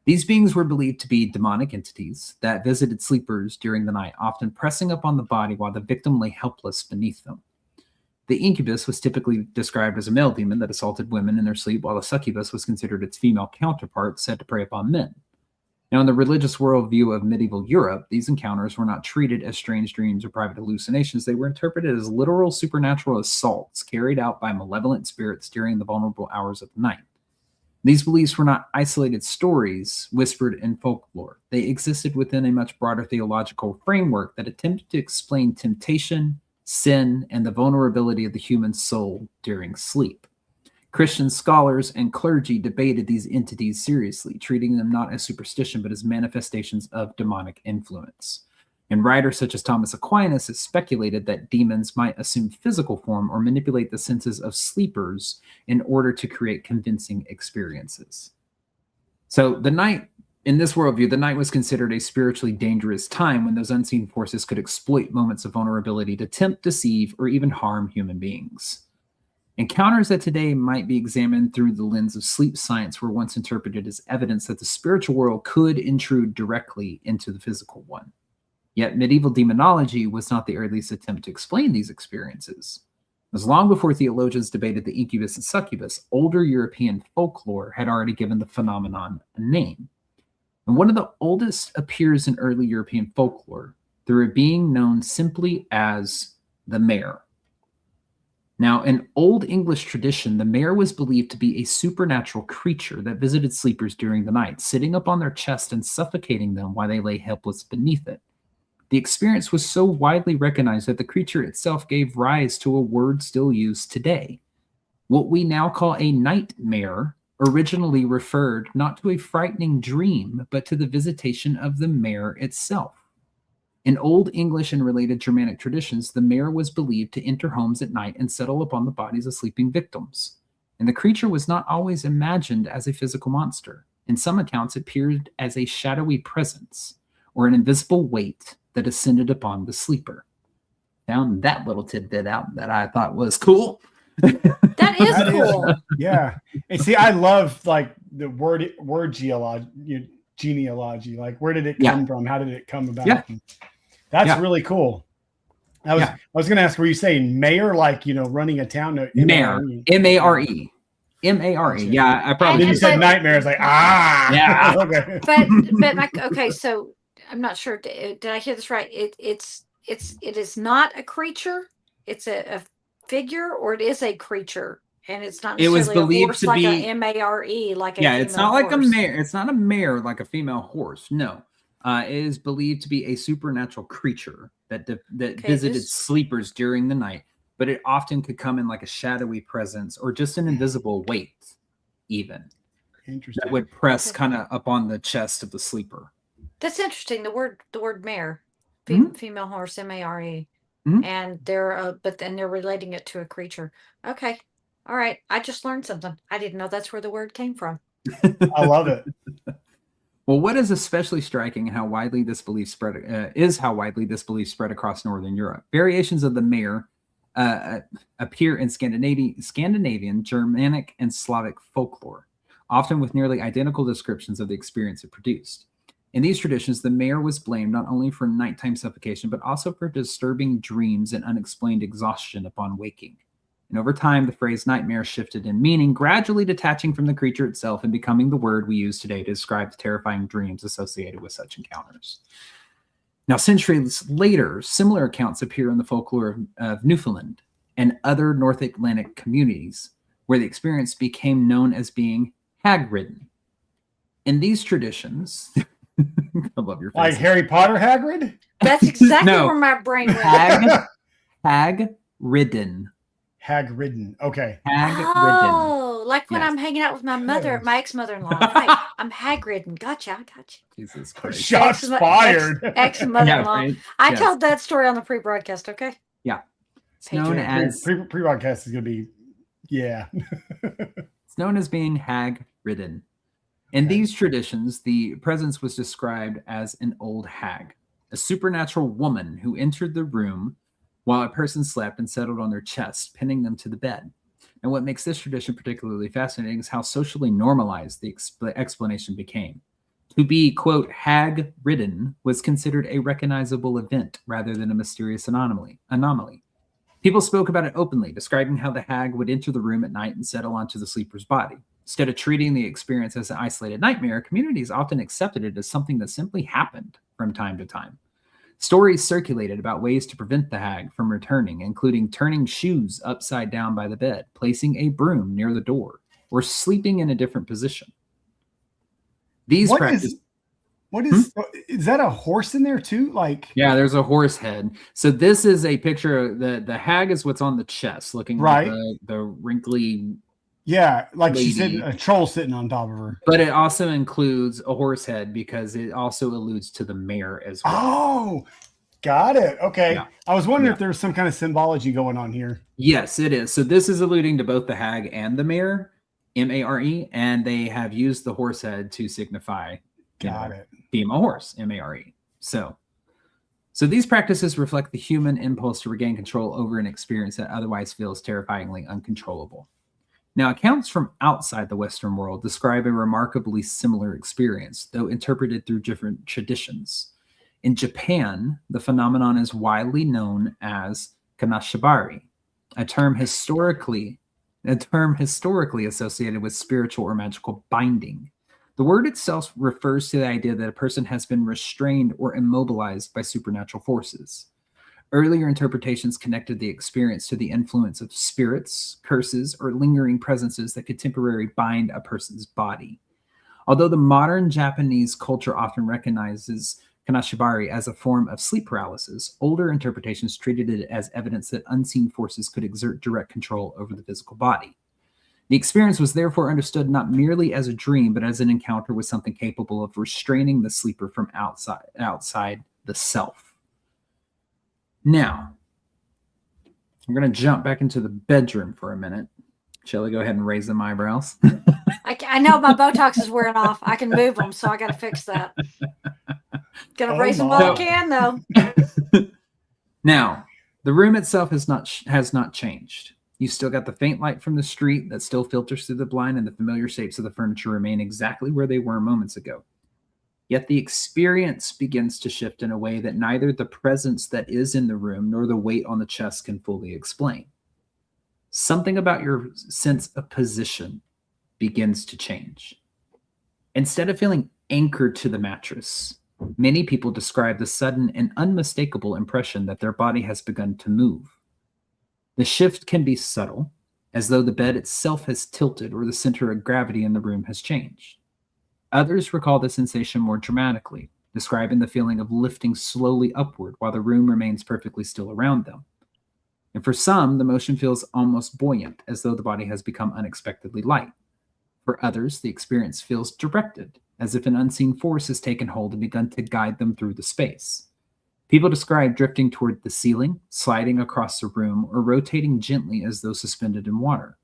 These beings were believed to be demonic entities that visited sleepers during the night, often pressing up on the body while the victim lay helpless beneath them. The incubus was typically described as a male demon that assaulted women in their sleep, while the succubus was considered its female counterpart, said to prey upon men. Now, in the religious worldview of medieval Europe, these encounters were not treated as strange dreams or private hallucinations. They were interpreted as literal supernatural assaults carried out by malevolent spirits during the vulnerable hours of the night. These beliefs were not isolated stories whispered in folklore. They existed within a much broader theological framework that attempted to explain temptation, sin, and the vulnerability of the human soul during sleep. Christian scholars and clergy debated these entities seriously, treating them not as superstition, but as manifestations of demonic influence. And writers such as Thomas Aquinas have speculated that demons might assume physical form or manipulate the senses of sleepers in order to create convincing experiences. So the night, in this worldview, the night was considered a spiritually dangerous time when those unseen forces could exploit moments of vulnerability to tempt, deceive, or even harm human beings. Encounters that today might be examined through the lens of sleep science were once interpreted as evidence that the spiritual world could intrude directly into the physical one. Yet medieval demonology was not the earliest attempt to explain these experiences. It was long before theologians debated the incubus and succubus, older European folklore had already given the phenomenon a name. And one of the oldest appears in early European folklore through a being known simply as the mare. Now, in Old English tradition, the mare was believed to be a supernatural creature that visited sleepers during the night, sitting up on their chest and suffocating them while they lay helpless beneath it. The experience was so widely recognized that the creature itself gave rise to a word still used today. What we now call a nightmare originally referred not to a frightening dream, but to the visitation of the mare itself. In Old English and related Germanic traditions, the mare was believed to enter homes at night and settle upon the bodies of sleeping victims. And the creature was not always imagined as a physical monster. In some accounts, it appeared as a shadowy presence or an invisible weight that ascended upon the sleeper. Found that little tidbit out that I thought was cool. That is cool. Yeah. And see, I love like the word genealogy. Like, where did it come from? How did it come about? Yeah. That's really cool. I was going to ask, were you saying mayor, like, running a town? Mare. M-A-R-E. M-A-R-E. Yeah, I probably. Then you said nightmare. It's like, Yeah. Okay. Okay, so I'm not sure. Did I hear this right? It is not a creature. It's a figure, or it is a creature, and it's not. It was necessarily believed a horse, to like be a mare, like a it's not horse. like a mare. It's not a mare like a female horse. No, it is believed to be a supernatural creature that visited sleepers during the night, but it often could come in like a shadowy presence or just an invisible weight, even. Interesting. That would press kind of up on the chest of the sleeper. That's interesting. The word mare, female horse, M-A-R-E, and but then they're relating it to a creature. Okay, all right. I just learned something. I didn't know that's where the word came from. I love it. Well, what is especially striking and how widely this belief spread across Northern Europe. Variations of the mare appear in Scandinavian, Germanic, and Slavic folklore, often with nearly identical descriptions of the experience it produced. In these traditions, the mare was blamed not only for nighttime suffocation, but also for disturbing dreams and unexplained exhaustion upon waking. And over time, the phrase nightmare shifted in meaning, gradually detaching from the creature itself and becoming the word we use today to describe the terrifying dreams associated with such encounters. Now, centuries later, similar accounts appear in the folklore of Newfoundland and other North Atlantic communities, where the experience became known as being hag-ridden. In these traditions... I love your face. Like Harry Potter Hagrid? That's exactly where my brain went. Hag-ridden. Hag-ridden. Okay. Hag-ridden. Oh, like when I'm hanging out with my ex-mother-in-law. Right. I'm hag-ridden. Gotcha. I got you. Jesus Christ. Shots fired. Ex-mother-in-law. Yeah, right. I told that story on the pre-broadcast, okay? Yeah. It's known as... Pre-broadcast is going to be... Yeah. It's known as being hag-ridden. In these traditions, the presence was described as an old hag, a supernatural woman who entered the room while a person slept and settled on their chest, pinning them to the bed. And what makes this tradition particularly fascinating is how socially normalized the explanation became. To be, quote, hag-ridden was considered a recognizable event rather than a mysterious anomaly. People spoke about it openly, describing how the hag would enter the room at night and settle onto the sleeper's body. Instead of treating the experience as an isolated nightmare, communities often accepted it as something that simply happened from time to time. Stories circulated about ways to prevent the hag from returning, including turning shoes upside down by the bed, placing a broom near the door, or sleeping in a different position. These practices... Is that a horse in there too? Like, yeah, there's a horse head. So this is a picture. The hag is what's on the chest, looking like the wrinkly. Yeah, like lady. She's sitting, a troll sitting on top of her. But it also includes a horse head because it also alludes to the mare as well. Oh, got it. Okay. Yeah. I was wondering if there was some kind of symbology going on here. Yes, it is. So this is alluding to both the hag and the mare, M-A-R-E, and they have used the horse head to signify got it. Being a horse, M-A-R-E. So So these practices reflect the human impulse to regain control over an experience that otherwise feels terrifyingly uncontrollable. Now, accounts from outside the Western world describe a remarkably similar experience, though interpreted through different traditions. In Japan, the phenomenon is widely known as kanashibari, a term historically associated with spiritual or magical binding. The word itself refers to the idea that a person has been restrained or immobilized by supernatural forces. Earlier interpretations connected the experience to the influence of spirits, curses, or lingering presences that could temporarily bind a person's body. Although the modern Japanese culture often recognizes kanashibari as a form of sleep paralysis, older interpretations treated it as evidence that unseen forces could exert direct control over the physical body. The experience was therefore understood not merely as a dream, but as an encounter with something capable of restraining the sleeper from outside the self. Now, I'm going to jump back into the bedroom for a minute. Shelley, go ahead and raise them eyebrows. I know my Botox is wearing off. I can move them, so I got to fix that. Gonna raise them while I can, though. Now, the room itself has not changed. You still got the faint light from the street that still filters through the blind, and the familiar shapes of the furniture remain exactly where they were moments ago. Yet the experience begins to shift in a way that neither the presence that is in the room nor the weight on the chest can fully explain. Something about your sense of position begins to change. Instead of feeling anchored to the mattress, many people describe the sudden and unmistakable impression that their body has begun to move. The shift can be subtle, as though the bed itself has tilted or the center of gravity in the room has changed. Others recall the sensation more dramatically, describing the feeling of lifting slowly upward while the room remains perfectly still around them. And for some, the motion feels almost buoyant, as though the body has become unexpectedly light. For others, the experience feels directed, as if an unseen force has taken hold and begun to guide them through the space. People describe drifting toward the ceiling, sliding across the room, or rotating gently as though suspended in water.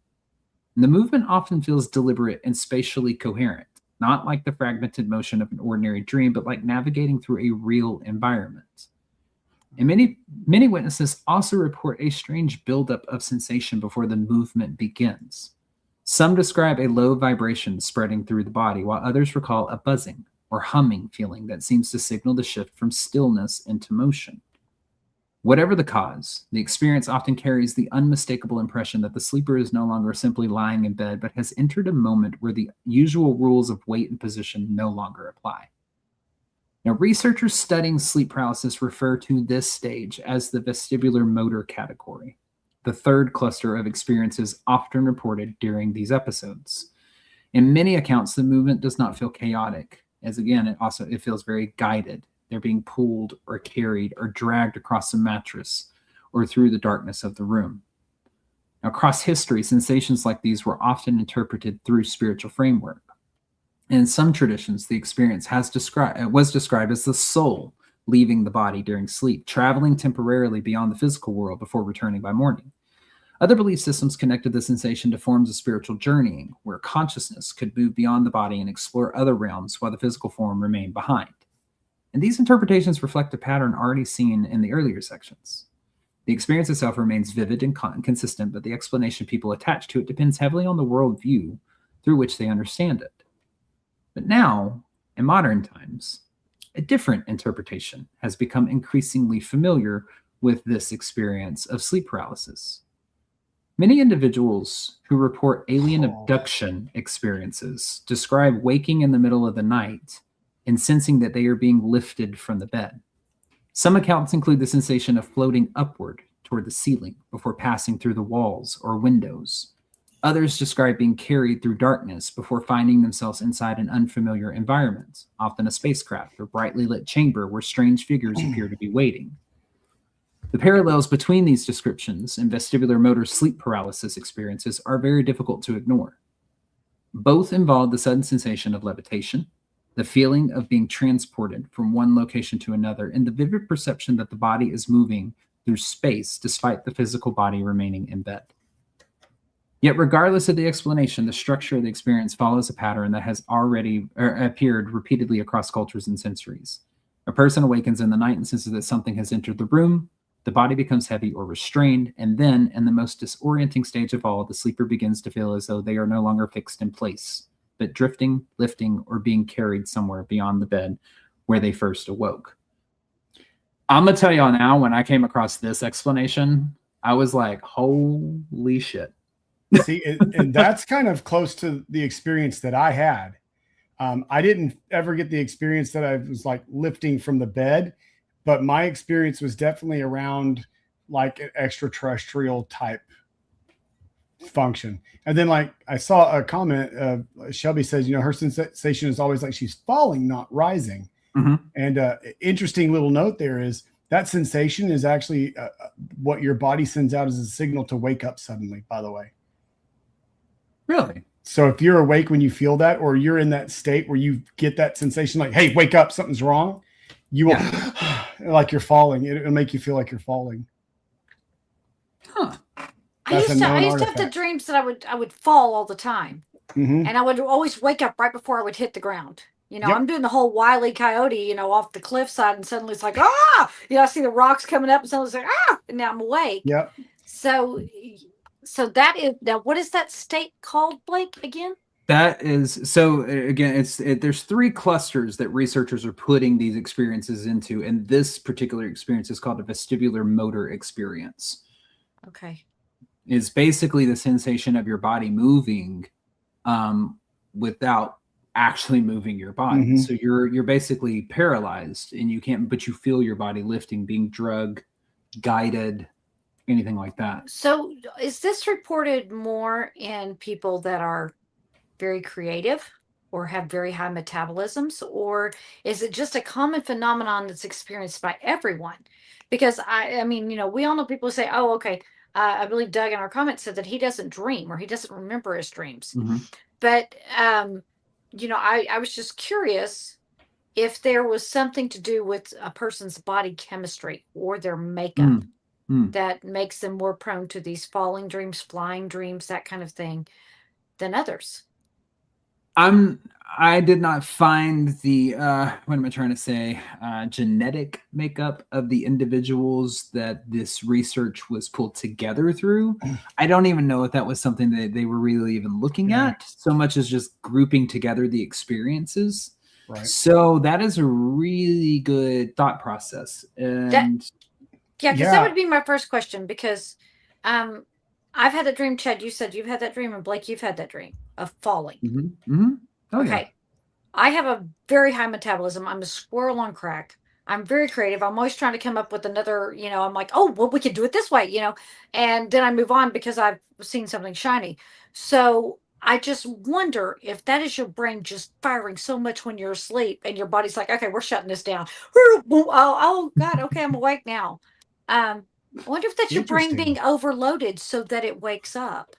And the movement often feels deliberate and spatially coherent, not like the fragmented motion of an ordinary dream, but like navigating through a real environment. And many witnesses also report a strange buildup of sensation before the movement begins. Some describe a low vibration spreading through the body, while others recall a buzzing or humming feeling that seems to signal the shift from stillness into motion. Whatever the cause, the experience often carries the unmistakable impression that the sleeper is no longer simply lying in bed, but has entered a moment where the usual rules of weight and position no longer apply. Now, researchers studying sleep paralysis refer to this stage as the vestibular motor category, the third cluster of experiences often reported during these episodes. In many accounts, the movement does not feel chaotic, as again, it feels very guided. They're being pulled or carried or dragged across the mattress or through the darkness of the room. Now, across history, sensations like these were often interpreted through spiritual framework. In some traditions, the experience was described as the soul leaving the body during sleep, traveling temporarily beyond the physical world before returning by morning. Other belief systems connected the sensation to forms of spiritual journeying, where consciousness could move beyond the body and explore other realms while the physical form remained behind. And these interpretations reflect a pattern already seen in the earlier sections. The experience itself remains vivid and consistent, but the explanation people attach to it depends heavily on the worldview through which they understand it. But now, in modern times, a different interpretation has become increasingly familiar with this experience of sleep paralysis. Many individuals who report alien abduction experiences describe waking in the middle of the night and sensing that they are being lifted from the bed. Some accounts include the sensation of floating upward toward the ceiling before passing through the walls or windows. Others describe being carried through darkness before finding themselves inside an unfamiliar environment, often a spacecraft or brightly lit chamber where strange figures appear to be waiting. The parallels between these descriptions and vestibular motor sleep paralysis experiences are very difficult to ignore. Both involve the sudden sensation of levitation, the feeling of being transported from one location to another, and the vivid perception that the body is moving through space despite the physical body remaining in bed. Yet regardless of the explanation, the structure of the experience follows a pattern that has already appeared repeatedly across cultures and centuries. A person awakens in the night and senses that something has entered the room. The body becomes heavy or restrained, and then, in the most disorienting stage of all, the sleeper begins to feel as though they are no longer fixed in place, but drifting, lifting, or being carried somewhere beyond the bed where they first awoke. I'm going to tell y'all now, when I came across this explanation, I was like, holy shit. See, and that's kind of close to the experience that I had. I didn't ever get the experience that I was like lifting from the bed, but my experience was definitely around like an extraterrestrial type function. And then like I saw a comment, Shelby says, her sensation is always like she's falling, not rising. Mm-hmm. And interesting little note there is that sensation is actually what your body sends out as a signal to wake up suddenly, by the way. Really? So if you're awake when you feel that, or you're in that state where you get that sensation like, hey, wake up, something's wrong, you will like you're falling. It'll make you feel like you're falling. Huh. I used to have the dreams that I would fall all the time. Mm-hmm. And I would always wake up right before I would hit the ground. I'm doing the whole Wile E. Coyote, off the cliffside, and suddenly it's like, ah! I see the rocks coming up, and suddenly it's like, ah! And now I'm awake. Yep. So that is, now what is that state called, Blake, again? That is, so again, there's 3 clusters that researchers are putting these experiences into, and this particular experience is called a vestibular motor experience. Okay. Is basically the sensation of your body moving without actually moving your body. Mm-hmm. So you're basically paralyzed, and you can't, but you feel your body lifting, being drugged, guided, anything like that. So is this reported more in people that are very creative or have very high metabolisms, or is it just a common phenomenon that's experienced by everyone? Because I mean, we all know people who say, oh, okay, I believe Doug in our comments said that he doesn't dream, or he doesn't remember his dreams. Mm-hmm. But, I was just curious if there was something to do with a person's body chemistry or their makeup that makes them more prone to these falling dreams, flying dreams, that kind of thing, than others. I did not find the what am I trying to say, genetic makeup of the individuals that this research was pulled together through. I don't even know if that was something that they were really even looking at, so much as just grouping together the experiences. Right. So that is a really good thought process. And because that would be my first question, because I've had that dream. Chad, you said you've had that dream, and Blake, you've had that dream of falling. Mm-hmm. Mm-hmm. Oh, okay. Yeah. I have a very high metabolism. I'm a squirrel on crack. I'm very creative. I'm always trying to come up with another, I'm like, oh, well, we could do it this way, and then I move on because I've seen something shiny. So I just wonder if that is your brain just firing so much when you're asleep, and your body's like, okay, we're shutting this down. Oh God. Okay. I'm awake now. I wonder if that's your brain being overloaded so that it wakes up.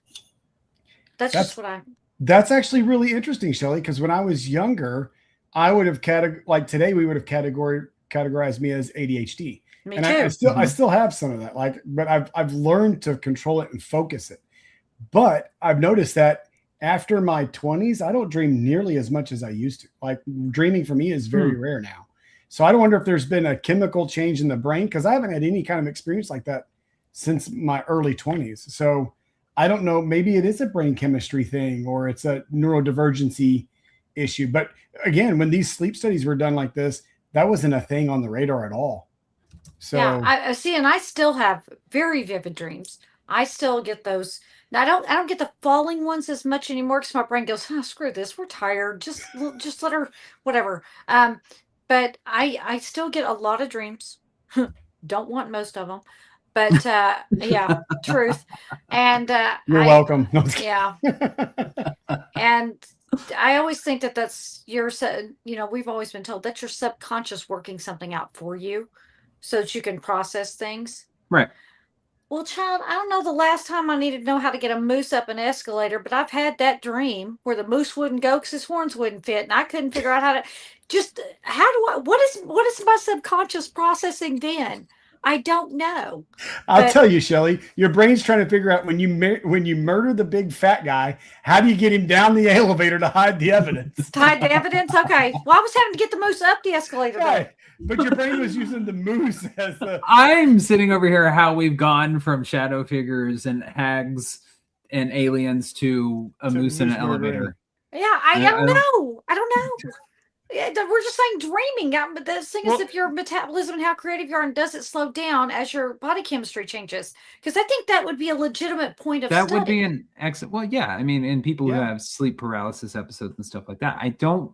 That's just what That's actually really interesting, Shelley, because when I was younger, I would have today we would have categorized me as ADHD. Me and too. I still have some of that, but I've learned to control it and focus it. But I've noticed that after my 20s, I don't dream nearly as much as I used to. Like, dreaming for me is very rare now. So I don't wonder if there's been a chemical change in the brain, because I haven't had any kind of experience like that since my early 20s. So I don't know, maybe it is a brain chemistry thing, or it's a neurodivergency issue. But again, when these sleep studies were done like this, that wasn't a thing on the radar at all. So yeah, I see, and I still have very vivid dreams. I still get those. Now, I don't get the falling ones as much anymore, because my brain goes, oh, screw this, we're tired. Just let her, whatever. But I still get a lot of dreams. Don't want most of them. But yeah, truth. And you're welcome. Yeah. And I always think that that's your, we've always been told that's your subconscious working something out for you so that you can process things. Right. Well, child, I don't know the last time I needed to know how to get a moose up an escalator, but I've had that dream where the moose wouldn't go because his horns wouldn't fit, and I couldn't figure out what is my subconscious processing then? I don't know. I'll tell you, Shelley, your brain's trying to figure out when you murder the big fat guy, how do you get him down the elevator to hide the evidence? To hide the evidence? Okay. Well, I was having to get the moose up the escalator. Right. But your brain was using the moose as the... I'm sitting over here how we've gone from shadow figures and hags and aliens to a moose in an elevator. Yeah, I don't know. I don't know. Yeah, we're just saying dreaming. But the thing is, if your metabolism and how creative you are, and does it slow down as your body chemistry changes? Because I think that would be a legitimate point of that would be an excellent. Well, yeah, I mean, in people who Yeah. have sleep paralysis episodes and stuff like that, I don't.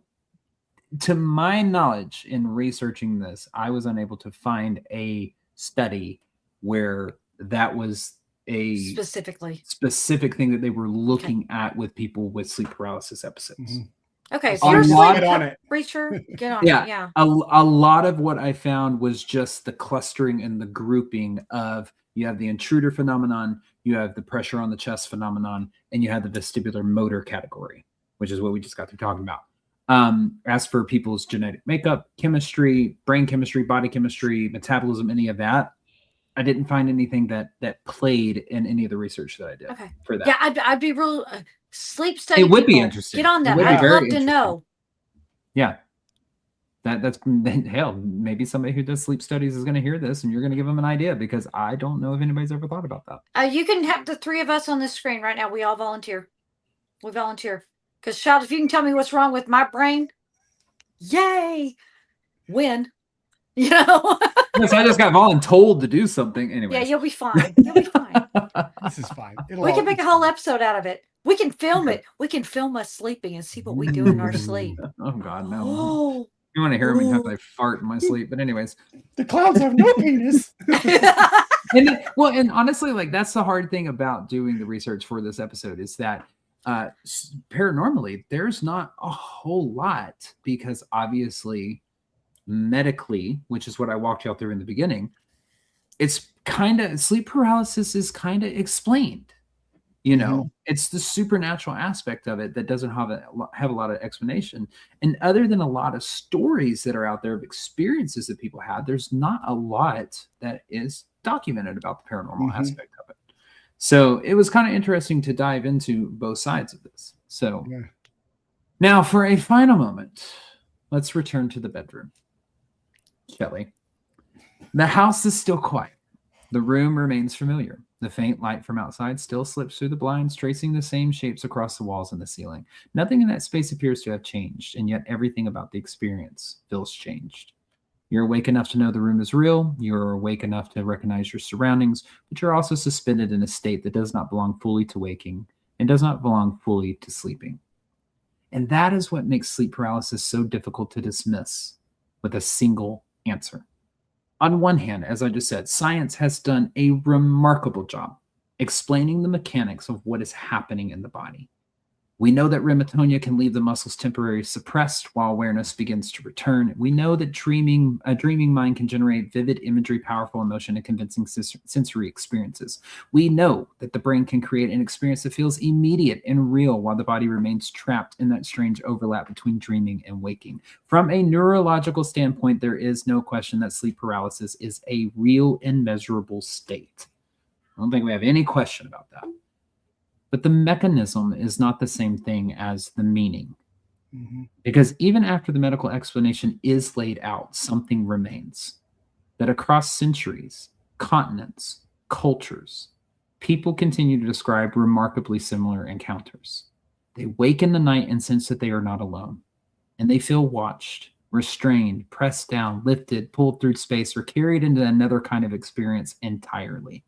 To my knowledge, in researching this, I was unable to find a study where that was a specific thing that they were looking at with people with sleep paralysis episodes. Mm-hmm. Okay, so you're sleep on it. Reacher, get on it. Yeah. A lot of what I found was just the clustering and the grouping of, you have the intruder phenomenon, you have the pressure on the chest phenomenon, and you have the vestibular motor category, which is what we just got through talking about. As for people's genetic makeup, chemistry, brain chemistry, body chemistry, metabolism, any of that, I didn't find anything that played in any of the research that I did for that. Yeah, I'd be real sleep study. It would people, be interesting. Get on that. I'd love to know. Yeah. That's hell. Maybe somebody who does sleep studies is going to hear this, and you're going to give them an idea, because I don't know if anybody's ever thought about that. You can have the three of us on this screen right now. We all volunteer. We volunteer. Because, child, if you can tell me what's wrong with my brain, yay, win. You know. Yes, I just got voluntold to do something. Anyway. Yeah, you'll be fine. You'll be fine. This is fine. We can make a whole episode out of it. We can film it. We can film us sleeping and see what we do in our sleep. Oh God, no. Oh. You want to hear me because I fart in my sleep, but anyways, the clowns have no penis. and honestly, like, that's the hard thing about doing the research for this episode, is that paranormally, there's not a whole lot, because obviously, medically, which is what I walked y'all through in the beginning, it's kind of, sleep paralysis is kind of explained. You know, it's the supernatural aspect of it that doesn't have a lot of explanation. And other than a lot of stories that are out there of experiences that people had, there's not a lot that is documented about the paranormal aspect of it. So it was kind of interesting to dive into both sides of this. So now, for a final moment, let's return to the bedroom. Shelley, the house is still quiet. The room remains familiar. The faint light from outside still slips through the blinds, tracing the same shapes across the walls and the ceiling. Nothing in that space appears to have changed, and yet everything about the experience feels changed. You're awake enough to know the room is real. You're awake enough to recognize your surroundings, but you're also suspended in a state that does not belong fully to waking and does not belong fully to sleeping. And that is what makes sleep paralysis so difficult to dismiss with a single answer. On one hand, as I just said, science has done a remarkable job explaining the mechanics of what is happening in the body. We know that REM matonia can leave the muscles temporarily suppressed while awareness begins to return. We know that a dreaming mind can generate vivid imagery, powerful emotion, and convincing sensory experiences. We know that the brain can create an experience that feels immediate and real while the body remains trapped in that strange overlap between dreaming and waking. From a neurological standpoint, there is no question that sleep paralysis is a real and measurable state. I don't think we have any question about that. But the mechanism is not the same thing as the meaning. Because even after the medical explanation is laid out, something remains. That across centuries, continents, cultures, people continue to describe remarkably similar encounters. They wake in the night and sense that they are not alone. And they feel watched, restrained, pressed down, lifted, pulled through space, or carried into another kind of experience entirely.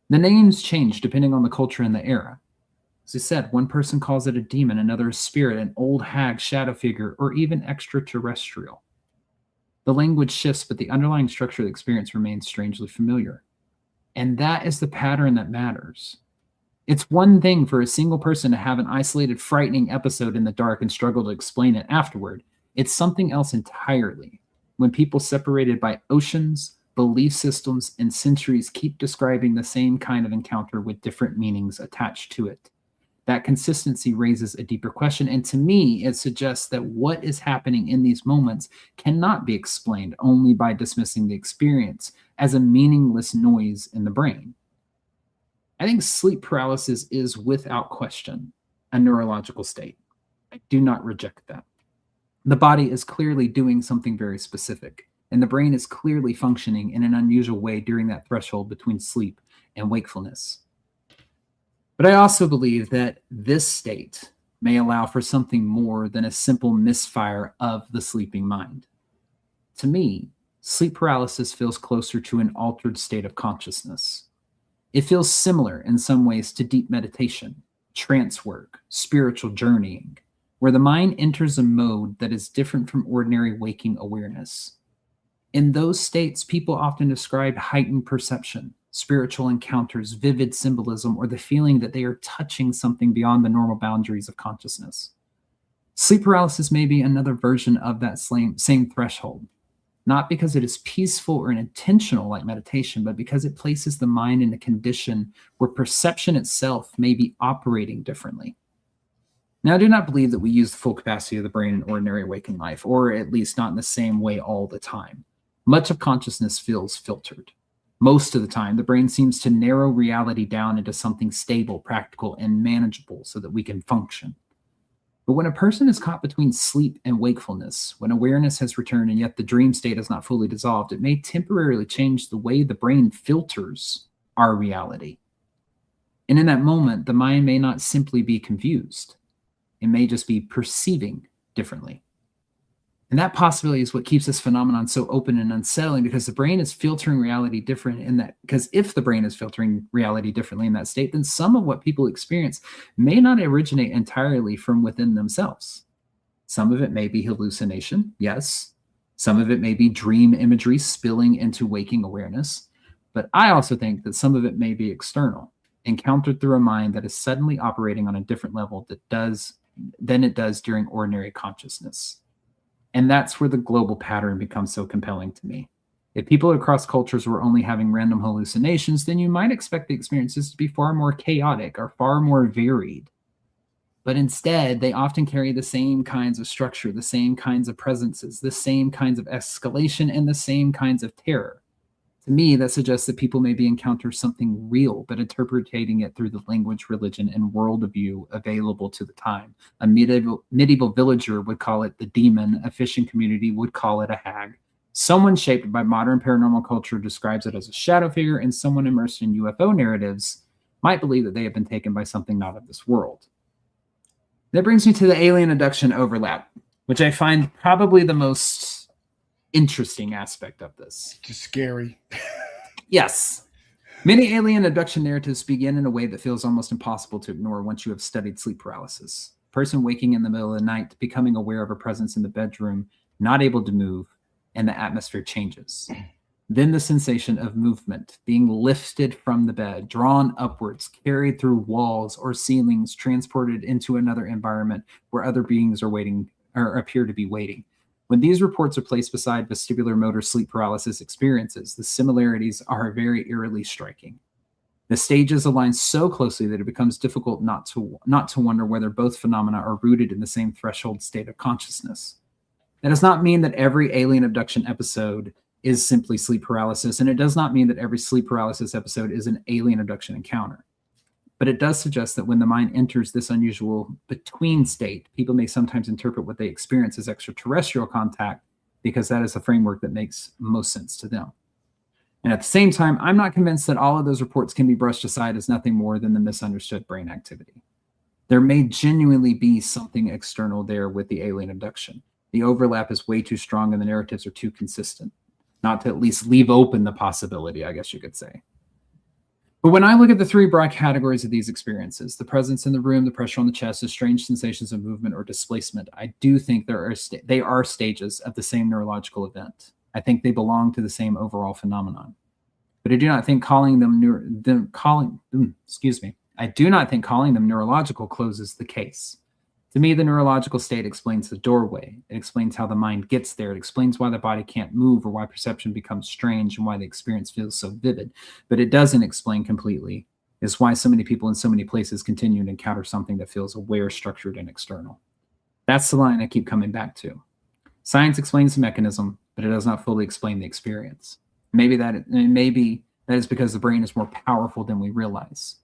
The names change depending on the culture and the era. As I said, one person calls it a demon, another a spirit, an old hag, shadow figure, or even extraterrestrial. The language shifts, but the underlying structure of the experience remains strangely familiar. And that is the pattern that matters. It's one thing for a single person to have an isolated, frightening episode in the dark and struggle to explain it afterward. It's something else entirely when people separated by oceans, belief systems, and centuries keep describing the same kind of encounter with different meanings attached to it. That consistency raises a deeper question, and to me, it suggests that what is happening in these moments cannot be explained only by dismissing the experience as a meaningless noise in the brain. I think sleep paralysis is, without question, a neurological state. I do not reject that. The body is clearly doing something very specific, and the brain is clearly functioning in an unusual way during that threshold between sleep and wakefulness. But I also believe that this state may allow for something more than a simple misfire of the sleeping mind. To me, sleep paralysis feels closer to an altered state of consciousness. It feels similar in some ways to deep meditation, trance work, spiritual journeying, where the mind enters a mode that is different from ordinary waking awareness. In those states, people often describe heightened perception, spiritual encounters, vivid symbolism, or the feeling that they are touching something beyond the normal boundaries of consciousness. Sleep paralysis may be another version of that same threshold, not because it is peaceful or intentional like meditation, but because it places the mind in a condition where perception itself may be operating differently. Now, I do not believe that we use the full capacity of the brain in ordinary waking life, or at least not in the same way all the time. Much of consciousness feels filtered. Most of the time, the brain seems to narrow reality down into something stable, practical, and manageable so that we can function. But when a person is caught between sleep and wakefulness, when awareness has returned and yet the dream state is not fully dissolved, it may temporarily change the way the brain filters our reality. And in that moment, the mind may not simply be confused. It may just be perceiving differently. And that possibility is what keeps this phenomenon so open and unsettling, because the brain is filtering reality different in that, because if the brain is filtering reality differently in that state, then some of what people experience may not originate entirely from within themselves. Some of it may be hallucination, yes. Some of it may be dream imagery spilling into waking awareness. But I also think that some of it may be external, encountered through a mind that is suddenly operating on a different level than it does during ordinary consciousness. And that's where the global pattern becomes so compelling to me. If people across cultures were only having random hallucinations, then you might expect the experiences to be far more chaotic or far more varied. But instead, they often carry the same kinds of structure, the same kinds of presences, the same kinds of escalation, and the same kinds of terror. To me, that suggests that people maybe encounter something real, but interpreting it through the language, religion, and worldview available to the time. A medieval villager would call it the demon. A fishing community would call it a hag. Someone shaped by modern paranormal culture describes it as a shadow figure, and someone immersed in UFO narratives might believe that they have been taken by something not of this world. That brings me to the alien abduction overlap, which I find probably the most interesting aspect of this. Just scary. Yes. Many alien abduction narratives begin in a way that feels almost impossible to ignore once you have studied sleep paralysis. A person waking in the middle of the night, becoming aware of a presence in the bedroom, not able to move, and the atmosphere changes. Then the sensation of movement, being lifted from the bed, drawn upwards, carried through walls or ceilings, transported into another environment where other beings are waiting or appear to be waiting. When these reports are placed beside vestibular motor sleep paralysis experiences, the similarities are very eerily striking. The stages align so closely that it becomes difficult not to wonder whether both phenomena are rooted in the same threshold state of consciousness. That does not mean that every alien abduction episode is simply sleep paralysis, and it does not mean that every sleep paralysis episode is an alien abduction encounter. But it does suggest that when the mind enters this unusual between state, people may sometimes interpret what they experience as extraterrestrial contact because that is the framework that makes most sense to them. And at the same time, I'm not convinced that all of those reports can be brushed aside as nothing more than the misunderstood brain activity. There may genuinely be something external there with the alien abduction. The overlap is way too strong and the narratives are too consistent, not to at least leave open the possibility, I guess you could say. But when I look at the three broad categories of these experiences, the presence in the room, the pressure on the chest, the strange sensations of movement or displacement, I do think they are stages of the same neurological event. I think they belong to the same overall phenomenon. But I do not think calling them neurological closes the case. To me, the neurological state explains the doorway. It explains how the mind gets there. It explains why the body can't move or why perception becomes strange and why the experience feels so vivid. But it doesn't explain completely is why so many people in so many places continue to encounter something that feels aware, structured, and external. That's the line I keep coming back to. Science explains the mechanism, but it does not fully explain the experience. Maybe that is because the brain is more powerful than we realize.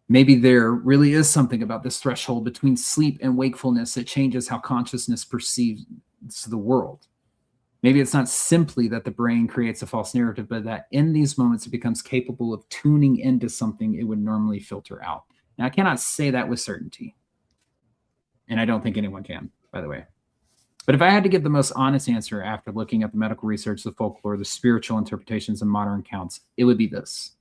Maybe there really is something about this threshold between sleep and wakefulness that changes how consciousness perceives the world. Maybe it's not simply that the brain creates a false narrative, but that in these moments it becomes capable of tuning into something it would normally filter out. Now, I cannot say that with certainty, and I don't think anyone can, by the way. But if I had to give the most honest answer after looking at the medical research, the folklore, the spiritual interpretations, and modern accounts, it would be this.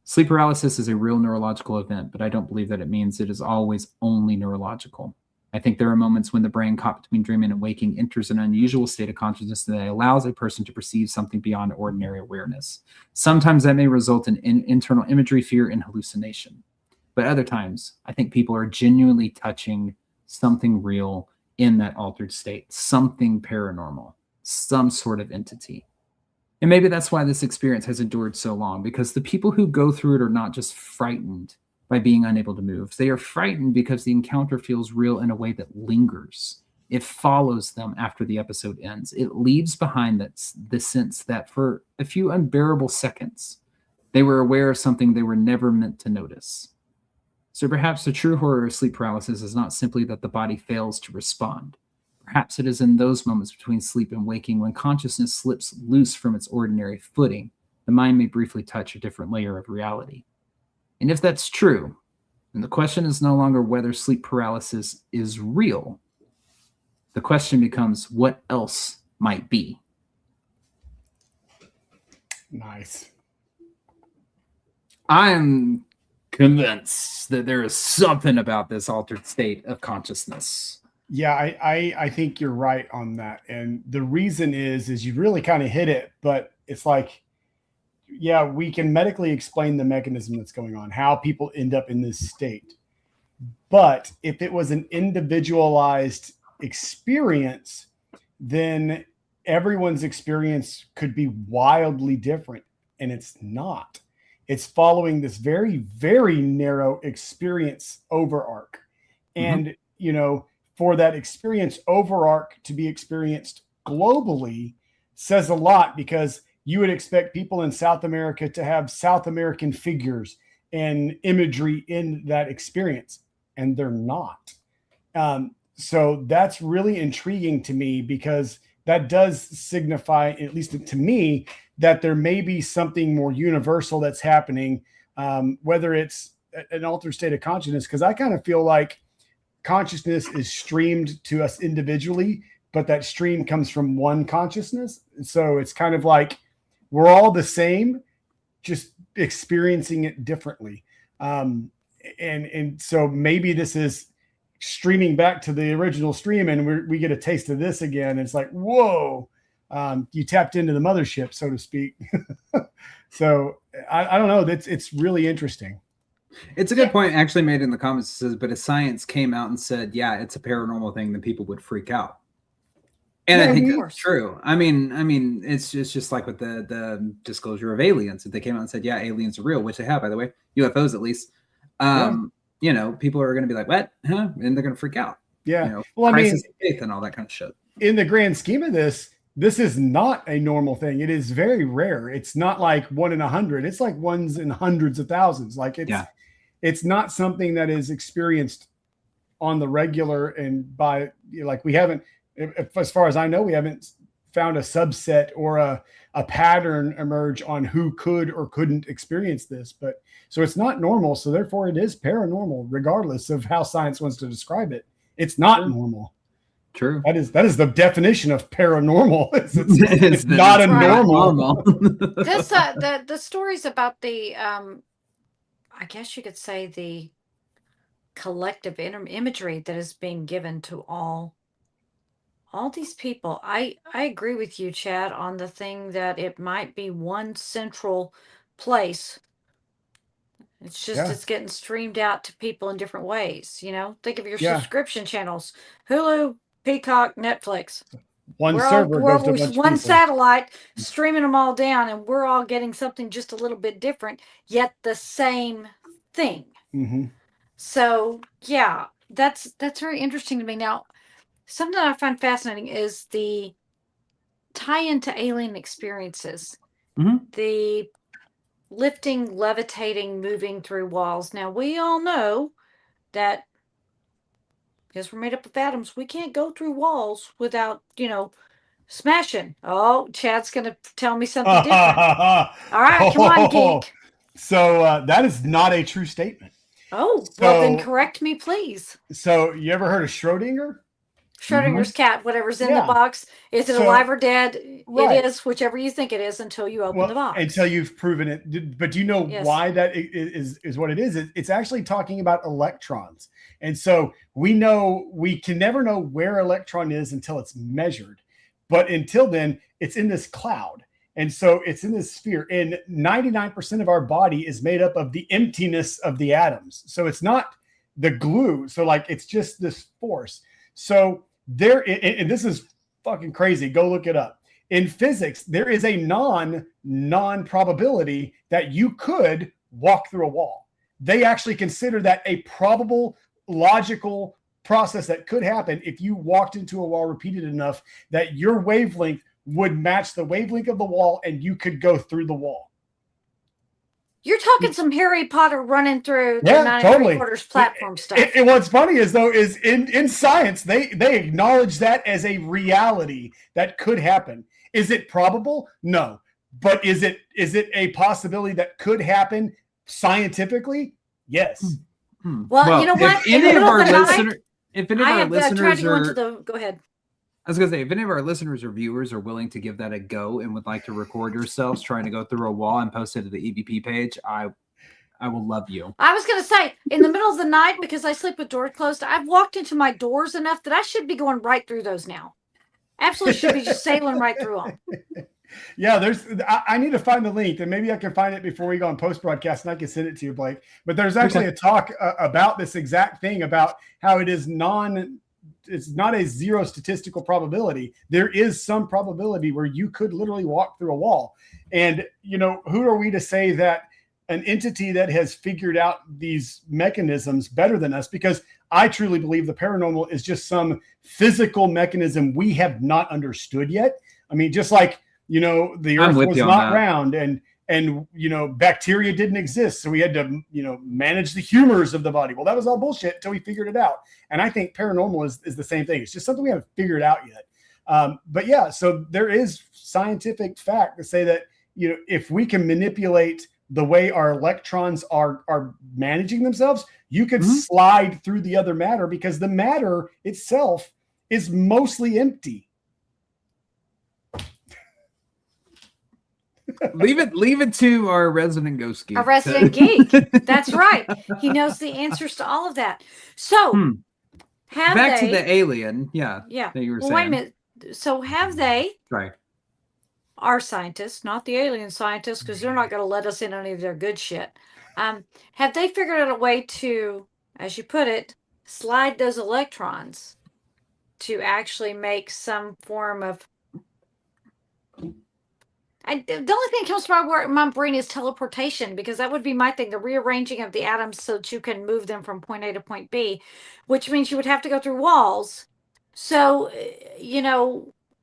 Sleep paralysis is a real neurological event, but I don't believe that it means it is always only neurological. I think there are moments when the brain, caught between dreaming and waking, enters an unusual state of consciousness that allows a person to perceive something beyond ordinary awareness. Sometimes that may result in internal imagery, fear, and hallucination. But other times, I think people are genuinely touching something real in that altered state, something paranormal, some sort of entity. And maybe that's why this experience has endured so long, because the people who go through it are not just frightened by being unable to move. They are frightened because the encounter feels real in a way that lingers. It follows them after the episode ends. It leaves behind the sense that for a few unbearable seconds, they were aware of something they were never meant to notice. So perhaps the true horror of sleep paralysis is not simply that the body fails to respond. Perhaps it is in those moments between sleep and waking when consciousness slips loose from its ordinary footing, the mind may briefly touch a different layer of reality. And if that's true, then the question is no longer whether sleep paralysis is real. The question becomes what else might be. Nice. I'm convinced that there is something about this altered state of consciousness. Yeah, I think you're right on that. And the reason is you really kind of hit it, but it's like, yeah, we can medically explain the mechanism that's going on, how people end up in this state. But if it was an individualized experience, then everyone's experience could be wildly different. And it's not. It's following this very, very narrow experience overarch. And, you know, for that experience overarch to be experienced globally says a lot, because you would expect people in South America to have South American figures and imagery in that experience, and they're not. So that's really intriguing to me, because that does signify, at least to me, that there may be something more universal that's happening, whether it's an altered state of consciousness, because I kind of feel like consciousness is streamed to us individually, but that stream comes from one consciousness. So it's kind of like we're all the same, just experiencing it differently. And so maybe this is streaming back to the original stream, and we get a taste of this again. It's like, whoa, you tapped into the mothership, so to speak. So I don't know. It's really interesting. It's a good point actually made in the comments. It says, but if science came out and said, yeah, it's a paranormal thing, then people would freak out. And I think that's true. I mean, it's just like with the disclosure of aliens. If they came out and said, yeah, aliens are real, which they have, by the way, UFOs at least, you know, people are going to be like, what? Huh? And they're going to freak out. Yeah. You know, well, I mean, faith and all that kind of shit. In the grand scheme of this is not a normal thing. It is very rare. It's not like 1 in 100. It's like ones in hundreds of thousands. Like it's not something that is experienced on the regular, and by, like, we haven't, as far as I know, we haven't found a subset or a pattern emerge on who could or couldn't experience this. But so it's not normal. So therefore it is paranormal, regardless of how science wants to describe it. It's not normal. True. That is the definition of paranormal. It's not a normal. This the stories about the I guess you could say the collective imagery that is being given to all these people. I agree with you, Chad, on the thing that it might be one central place. It's just it's getting streamed out to people in different ways. You know, think of your subscription channels: Hulu, Peacock, Netflix. One We're server all, goes to a bunch of one people. satellite streaming them all down, and we're all getting something just a little bit different, yet the same thing. Mm-hmm. So yeah, that's very interesting to me. Now, something I find fascinating is the tie into alien experiences, the lifting, levitating, moving through walls. Now, we all know that because we're made up of atoms, we can't go through walls without, smashing. Oh, Chad's going to tell me something different. All right, come on, geek. So that is not a true statement. Oh, well, then correct me, please. So you ever heard of Schrodinger? Schrodinger's cat, whatever's in the box. Is it alive or dead? Right. It is, whichever you think it is, until you open the box. Until you've proven it. But do you know why that is what it is? It's actually talking about electrons. And so we can never know where electron is until it's measured. But until then, it's in this cloud. And so it's in this sphere. And 99% of our body is made up of the emptiness of the atoms. So it's not the glue. So like it's just this force. So and this is fucking crazy. Go look it up. In physics, there is a non probability that you could walk through a wall. They actually consider that a probable, logical process that could happen if you walked into a wall repeated enough that your wavelength would match the wavelength of the wall and you could go through the wall. You're talking some Harry Potter running through the 9 3/4 platform stuff. And what's funny is in science, they acknowledge that as a reality that could happen. Is it probable? No. But is it a possibility that could happen scientifically? Yes. Well, you know what? If any of our listeners go ahead. I was going to say, if any of our listeners or viewers are willing to give that a go and would like to record yourselves trying to go through a wall and post it to the EVP page, I will love you. I was going to say, in the middle of the night, because I sleep with doors closed, I've walked into my doors enough that I should be going right through those now. Absolutely should be just sailing right through them. Yeah, I need to find the link, and maybe I can find it before we go on post-broadcast, and I can send it to you, Blake. But there's actually a talk about this exact thing, about how it is it's not a zero statistical probability. There is some probability where you could literally walk through a wall. And, who are we to say that an entity that has figured out these mechanisms better than us? Because I truly believe the paranormal is just some physical mechanism we have not understood yet. I mean, just like, the earth was not round and bacteria didn't exist. So we had to, manage the humors of the body. Well, that was all bullshit until we figured it out. And I think paranormal is the same thing. It's just something we haven't figured out yet. But yeah, so there is scientific fact to say that, if we can manipulate the way our electrons are managing themselves, you could slide through the other matter, because the matter itself is mostly empty. Leave it to our resident ghost geek. Our resident geek. That's right. He knows the answers to all of that. So back to the alien. Yeah. That you were saying. Wait a minute. So have they, right, our scientists, not the alien scientists, because they're not going to let us in any of their good shit. Have they figured out a way to, as you put it, slide those electrons to actually make some form of... the only thing that comes to my brain is teleportation, because that would be my thing, the rearranging of the atoms so that you can move them from point A to point B, which means you would have to go through walls. So,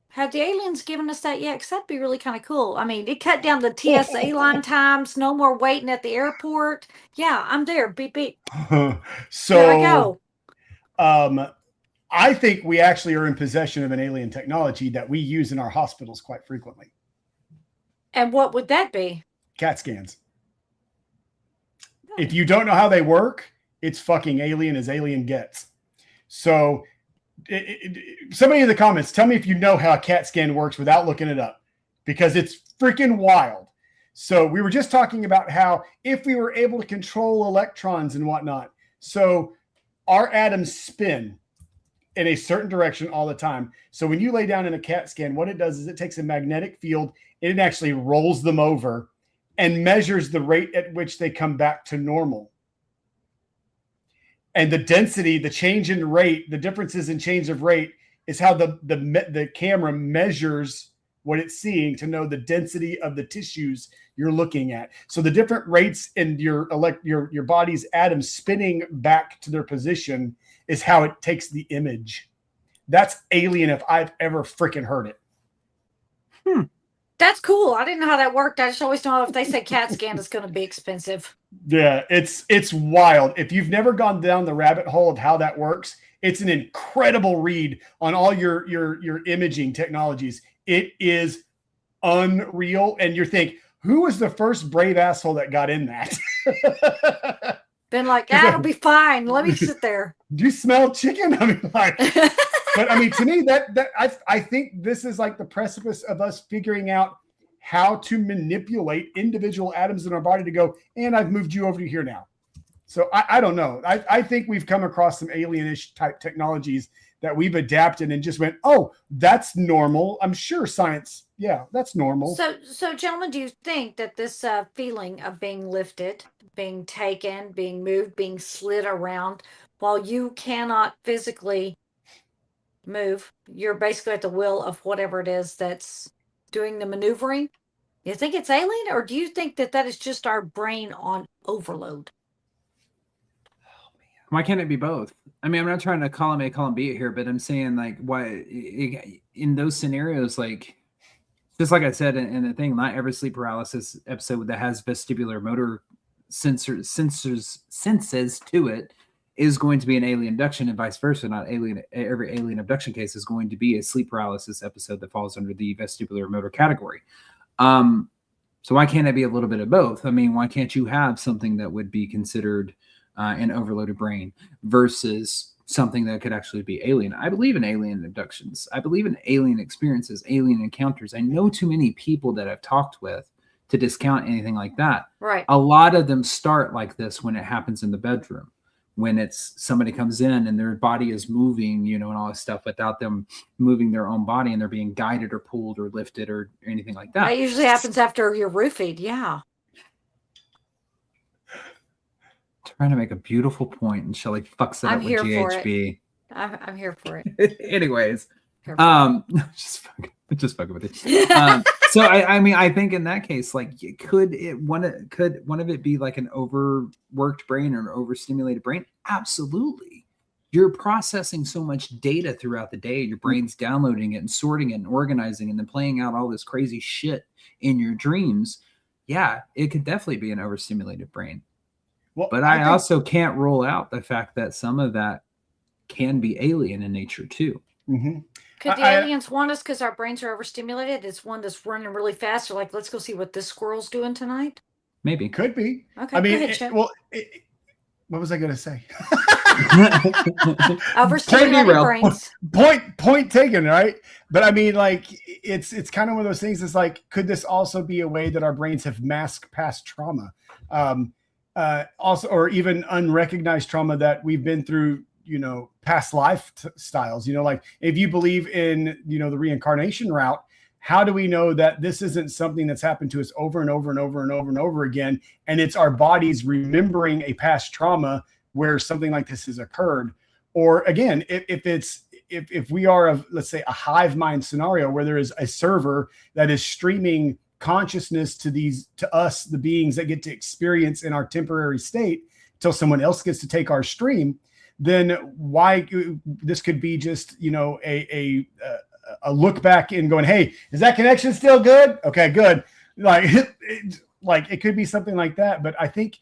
have the aliens given us that yet? Because that'd be really kind of cool. I mean, it cut down the TSA line times, no more waiting at the airport. Yeah, I'm there. Beep, beep. So there I go. I think we actually are in possession of an alien technology that we use in our hospitals quite frequently. And what would that be? CAT scans. If you don't know how they work, it's fucking alien as alien gets. So somebody in the comments, tell me if you know how a CAT scan works without looking it up, because it's freaking wild. So we were just talking about how if we were able to control electrons and whatnot, so our atoms spin in a certain direction all the time. So when you lay down in a CAT scan, what it does is it takes a magnetic field and it actually rolls them over and measures the rate at which they come back to normal. And the density, the change in rate, the differences in change of rate is how the camera measures what it's seeing to know the density of the tissues you're looking at. So the different rates in your body's atoms spinning back to their position is how it takes the image. That's alien if I've ever freaking heard it. That's cool. I didn't know how that worked. I just always know if they say CAT scan, it's going to be expensive. Yeah, it's wild. If you've never gone down the rabbit hole of how that works, it's an incredible read on all your imaging technologies. It is unreal. And you think, who was the first brave asshole that got in that? Been like, it'll be fine. Let me sit there. Do you smell chicken? I mean, like, but I mean, to me, I think this is like the precipice of us figuring out how to manipulate individual atoms in our body to go, and I've moved you over to here now. So I don't know. I think we've come across some alienish type technologies that we've adapted and just went, oh, that's normal. I'm sure science, yeah, that's normal. So gentlemen, do you think that this feeling of being lifted, being taken, being moved, being slid around, while you cannot physically move, you're basically at the will of whatever it is that's doing the maneuvering? You think it's alien, or do you think that is just our brain on overload? Why can't it be both? I mean, I'm not trying to column A, column B here, but I'm saying like, why in those scenarios, like, just like I said in the thing, not every sleep paralysis episode that has vestibular motor senses to it is going to be an alien abduction, and vice versa. Not every alien abduction case is going to be a sleep paralysis episode that falls under the vestibular motor category. So why can't it be a little bit of both? I mean, why can't you have something that would be considered an overloaded brain versus something that could actually be alien? I believe in alien abductions. I believe in alien experiences, alien encounters. I know too many people that I've talked with to discount anything like that. Right. A lot of them start like this when it happens in the bedroom, when it's somebody comes in and their body is moving, and all this stuff without them moving their own body, and they're being guided or pulled or lifted or anything like that. That usually happens after you're roofied. Yeah. Trying to make a beautiful point, and Shelly fucks it up with GHB. I'm here for it. Anyways, just fucking with it. So I mean, I think in that case, like, could one of it be like an overworked brain or an overstimulated brain? Absolutely. You're processing so much data throughout the day. Your brain's downloading it and sorting it and organizing and then playing out all this crazy shit in your dreams. Yeah, it could definitely be an overstimulated brain. Well, but I also can't rule out the fact that some of that can be alien in nature too. Mm-hmm. Could the aliens want us because our brains are overstimulated? It's one that's running really fast. They're like, let's go see what this squirrel's doing tonight. Maybe. Could be. Okay. I mean, what was I going to say? Overstimulated brains. Point taken, right? But I mean, like, it's kind of one of those things. It's like, could this also be a way that our brains have masked past trauma? Also, or even unrecognized trauma that we've been through, past lifestyles, like if you believe in, the reincarnation route, how do we know that this isn't something that's happened to us over and over and over and over and over again? And it's our bodies remembering a past trauma where something like this has occurred. Or again, if we are of, let's say, a hive mind scenario where there is a server that is streaming consciousness to us, the beings that get to experience in our temporary state until someone else gets to take our stream, then why this could be just, a look back and going, hey, is that connection still good? Okay, good. Like it could be something like that. But I think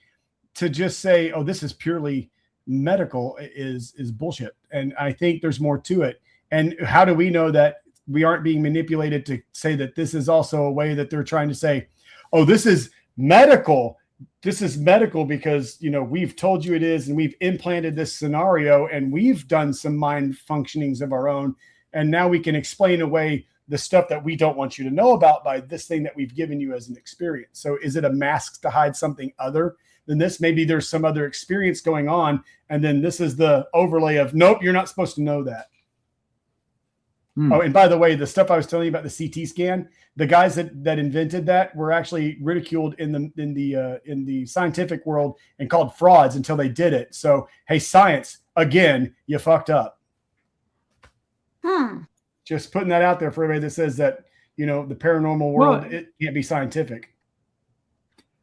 to just say, oh, this is purely medical is bullshit. And I think there's more to it. And how do we know that we aren't being manipulated to say that this is also a way that they're trying to say, oh, this is medical. This is medical because, we've told you it is, and we've implanted this scenario, and we've done some mind functionings of our own. And now we can explain away the stuff that we don't want you to know about by this thing that we've given you as an experience. So is it a mask to hide something other than this? Maybe there's some other experience going on. And then this is the overlay of, nope, you're not supposed to know that. Oh, and by the way, the stuff I was telling you about the CT scan, the guys that invented that were actually ridiculed in the scientific world and called frauds until they did it. So, hey, science, again, you fucked up. Just putting that out there for everybody that says that, the paranormal world, it can't be scientific.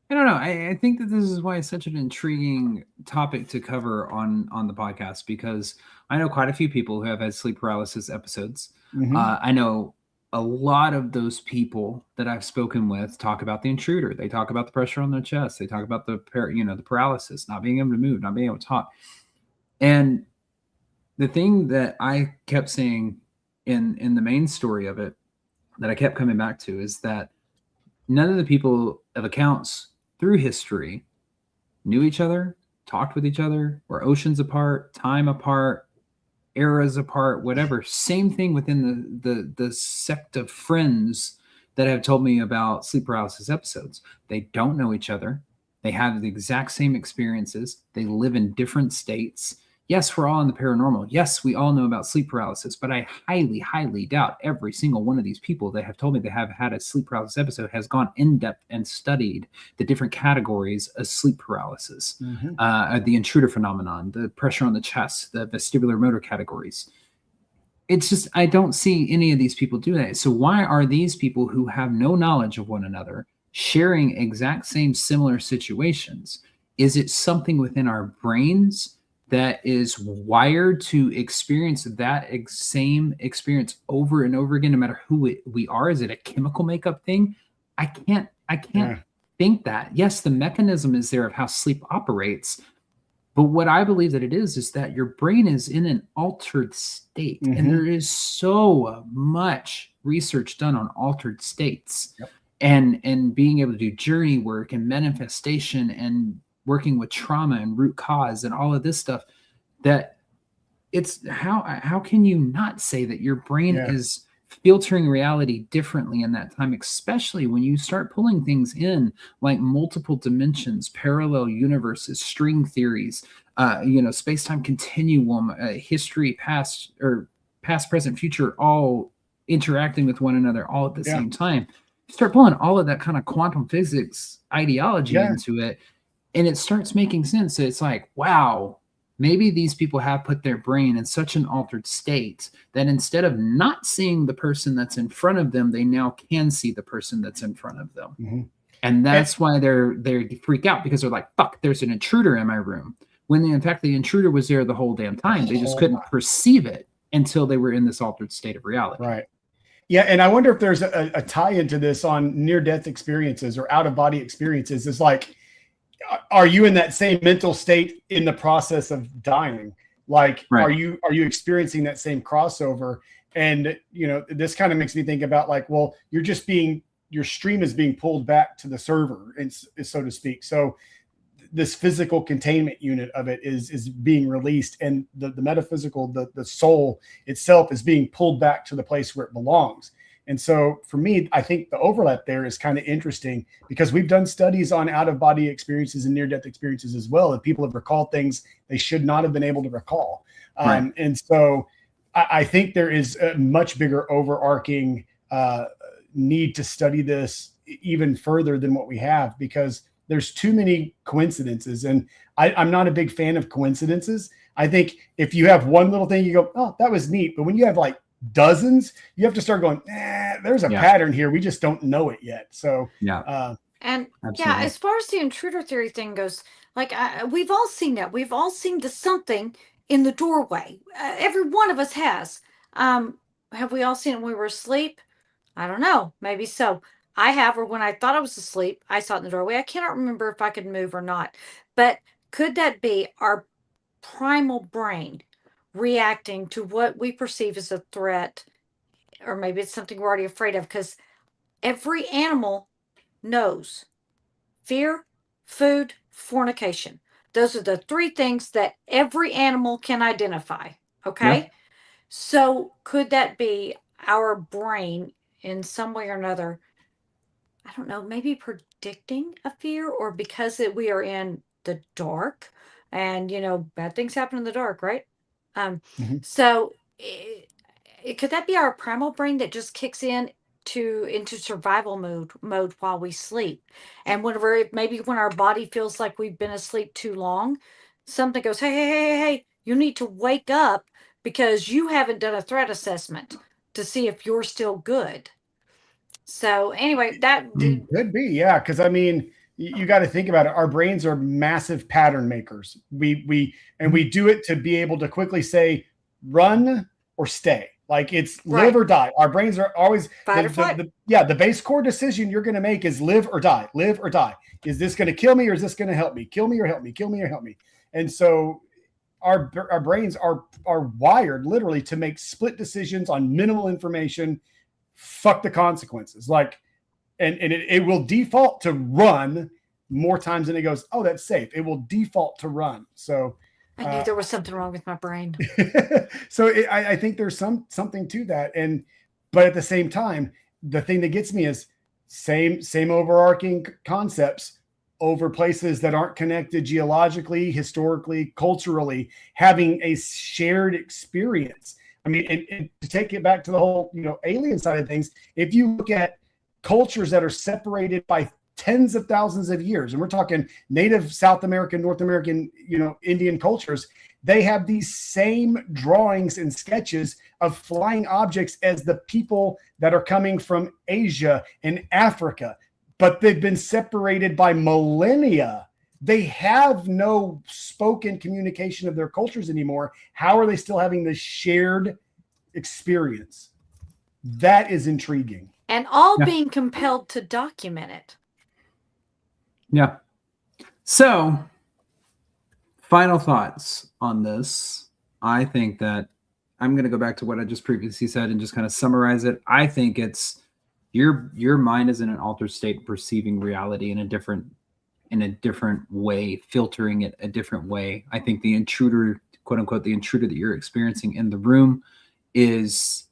I don't know. I think that this is why it's such an intriguing topic to cover on the podcast, because I know quite a few people who have had sleep paralysis episodes. I know a lot of those people that I've spoken with talk about the intruder. They talk about the pressure on their chest. They talk about the paralysis, not being able to move, not being able to talk. And the thing that I kept saying in the main story of it, that I kept coming back to, is that none of the people of accounts through history knew each other, talked with each other, were oceans apart, time apart, eras apart, whatever. Same thing within the sect of friends that have told me about sleep paralysis episodes. They don't know each other. They have the exact same experiences. They live in different states. Yes, we're all in the paranormal. Yes, we all know about sleep paralysis, but I highly, highly doubt every single one of these people that have told me they have had a sleep paralysis episode has gone in depth and studied the different categories of sleep paralysis, the intruder phenomenon, the pressure on the chest, the vestibular motor categories. It's just, I don't see any of these people do that. So why are these people who have no knowledge of one another sharing exact same similar situations? Is it something within our brains that is wired to experience that same experience over and over again, no matter who we are? Is it a chemical makeup thing? I can't think that. Yes, the mechanism is there of how sleep operates, but what I believe that it is that your brain is in an altered state, and there is so much research done on altered states, and being able to do journey work and manifestation and working with trauma and root cause and all of this stuff, that it's how can you not say that your brain is filtering reality differently in that time, especially when you start pulling things in like multiple dimensions, parallel universes, string theories, space-time continuum, history, past, present, future, all interacting with one another all at the same time. You start pulling all of that kind of quantum physics ideology into it, and it starts making sense. So it's like, wow, maybe these people have put their brain in such an altered state that instead of not seeing the person that's in front of them, they now can see the person that's in front of them. And that's why they freak out, because they're like, fuck, there's an intruder in my room. When in fact, the intruder was there the whole damn time. They just couldn't perceive it until they were in this altered state of reality. Right. Yeah. And I wonder if there's a tie into this on near-death experiences or out-of-body experiences. It's like, are you in that same mental state in the process of dying? Like, are you experiencing that same crossover? And, this kind of makes me think about like, well, your stream is being pulled back to the server, and so to speak. So this physical containment unit of it is being released, and the metaphysical, the soul itself is being pulled back to the place where it belongs. And so for me, I think the overlap there is kind of interesting, because we've done studies on out-of-body experiences and near-death experiences as well, and people have recalled things they should not have been able to recall. And so I think there is a much bigger overarching need to study this even further than what we have, because there's too many coincidences. And I'm not a big fan of coincidences. I think if you have one little thing, you go, oh, that was neat. But when you have like dozens, you have to start going, there's a pattern here. We just don't know it yet. So, as far as the intruder theory thing goes, like we've all seen that. We've all seen the something in the doorway. Every one of us has. Have we all seen it when we were asleep? I don't know. Maybe so. I have, or when I thought I was asleep, I saw it in the doorway. I cannot remember if I could move or not. But could that be our primal brain reacting to what we perceive as a threat, or maybe it's something we're already afraid of? Because every animal knows fear, food, fornication. Those are the three things that every animal can identify. Okay. So could that be our brain in some way or another? I don't know, maybe predicting a fear, or because we are in the dark, and bad things happen in the dark, right? So could that be our primal brain that just kicks into survival mode while we sleep? And maybe when our body feels like we've been asleep too long, something goes, hey, you need to wake up, because you haven't done a threat assessment to see if you're still good. So anyway, that could be, yeah. Because I mean, you got to think about it. Our brains are massive pattern makers. We do it to be able to quickly say run or stay. Like it's live or die. Our brains are always fight or flight. The base core decision you're going to make is live or die. Live or die. Is this going to kill me or is this going to help me? Kill me or help me? Kill me or help me? And so our brains are wired literally to make split decisions on minimal information. Fuck the consequences. Like, and it will default to run more times than it goes, oh, that's safe. It will default to run. So I knew there was something wrong with my brain. So I think there's something to that. But at the same time, the thing that gets me is same overarching concepts over places that aren't connected geologically, historically, culturally, having a shared experience. I mean, and to take it back to the whole, alien side of things, if you look at cultures that are separated by tens of thousands of years, and we're talking native South American, North American, Indian cultures, they have these same drawings and sketches of flying objects as the people that are coming from Asia and Africa, but they've been separated by millennia. They have no spoken communication of their cultures anymore. How are they still having this shared experience? That is intriguing. And all being compelled to document it. Yeah. So, final thoughts on this. I think that I'm going to go back to what I just previously said and just kind of summarize it. I think it's your mind is in an altered state, perceiving reality in a different way, filtering it a different way. I think the intruder, quote unquote, the intruder that you're experiencing in the room has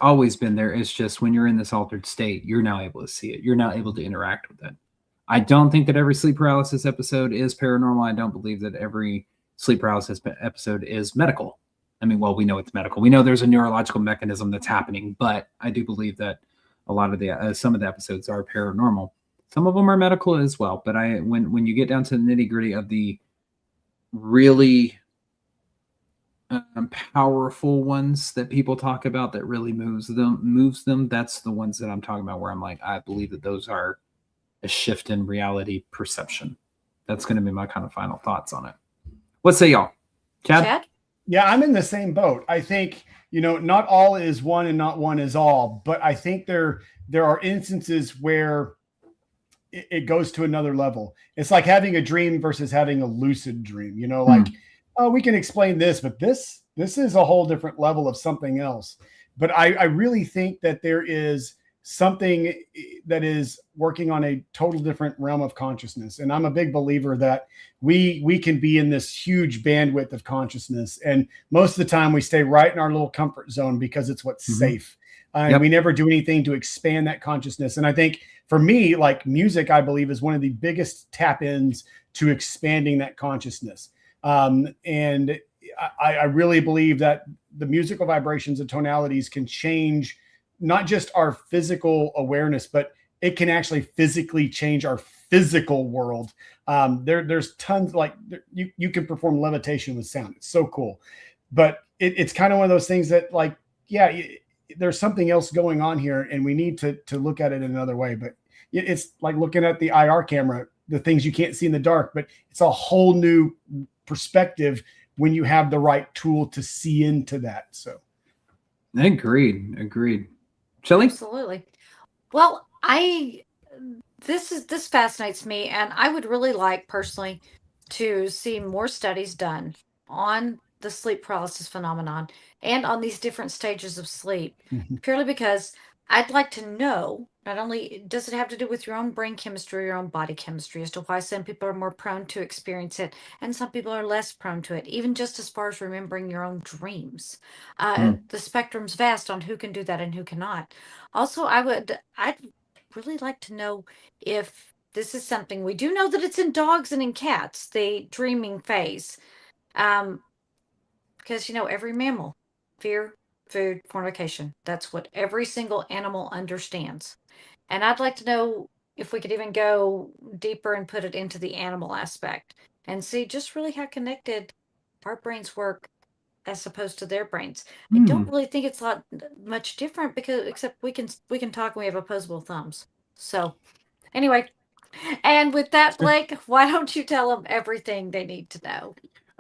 always been there. It's just when you're in this altered state, you're now able to see it. You're now able to interact with it. I don't think that every sleep paralysis episode is paranormal. I don't believe that every sleep paralysis episode is medical. I mean, well, we know it's medical. We know there's a neurological mechanism that's happening, but I do believe that a lot of some of the episodes are paranormal. Some of them are medical as well. But when you get down to the nitty gritty of the really powerful ones that people talk about that really moves them, that's the ones that I'm talking about where I'm like, I believe that those are a shift in reality perception. That's going to be my kind of final thoughts on it. What say y'all? Chad? Yeah, I'm in the same boat. I think, not all is one and not one is all, but I think there are instances where it goes to another level. It's like having a dream versus having a lucid dream, like, oh, we can explain this, but this is a whole different level of something else. But I really think that there is something that is working on a total different realm of consciousness. And I'm a big believer that we can be in this huge bandwidth of consciousness. And most of the time we stay right in our little comfort zone because it's what's safe. And we never do anything to expand that consciousness. And I think for me, like music, I believe is one of the biggest tap ins to expanding that consciousness. And I really believe that the musical vibrations and tonalities can change not just our physical awareness, but it can actually physically change our physical world. There's tons, like you can perform levitation with sound. It's so cool. But it's kind of one of those things that like, there's something else going on here and we need to look at it in another way. But it's like looking at the IR camera, the things you can't see in the dark, but it's a whole new perspective when you have the right tool to see into that. So agreed. Shelley? Absolutely. Well, this fascinates me, and I would really like personally to see more studies done on the sleep paralysis phenomenon and on these different stages of sleep, purely because I'd like to know, not only does it have to do with your own brain chemistry, your own body chemistry, as to why some people are more prone to experience it and some people are less prone to it, even just as far as remembering your own dreams. The spectrum's vast on who can do that and who cannot. Also, I'd really like to know if this is something we do know that it's in dogs and in cats, the dreaming phase. Because, every mammal, fear, food, fornication. That's what every single animal understands. And I'd like to know if we could even go deeper and put it into the animal aspect and see just really how connected our brains work as opposed to their brains. I don't really think it's much different because except we can talk and we have opposable thumbs. So anyway, and with that, Blake, why don't you tell them everything they need to know?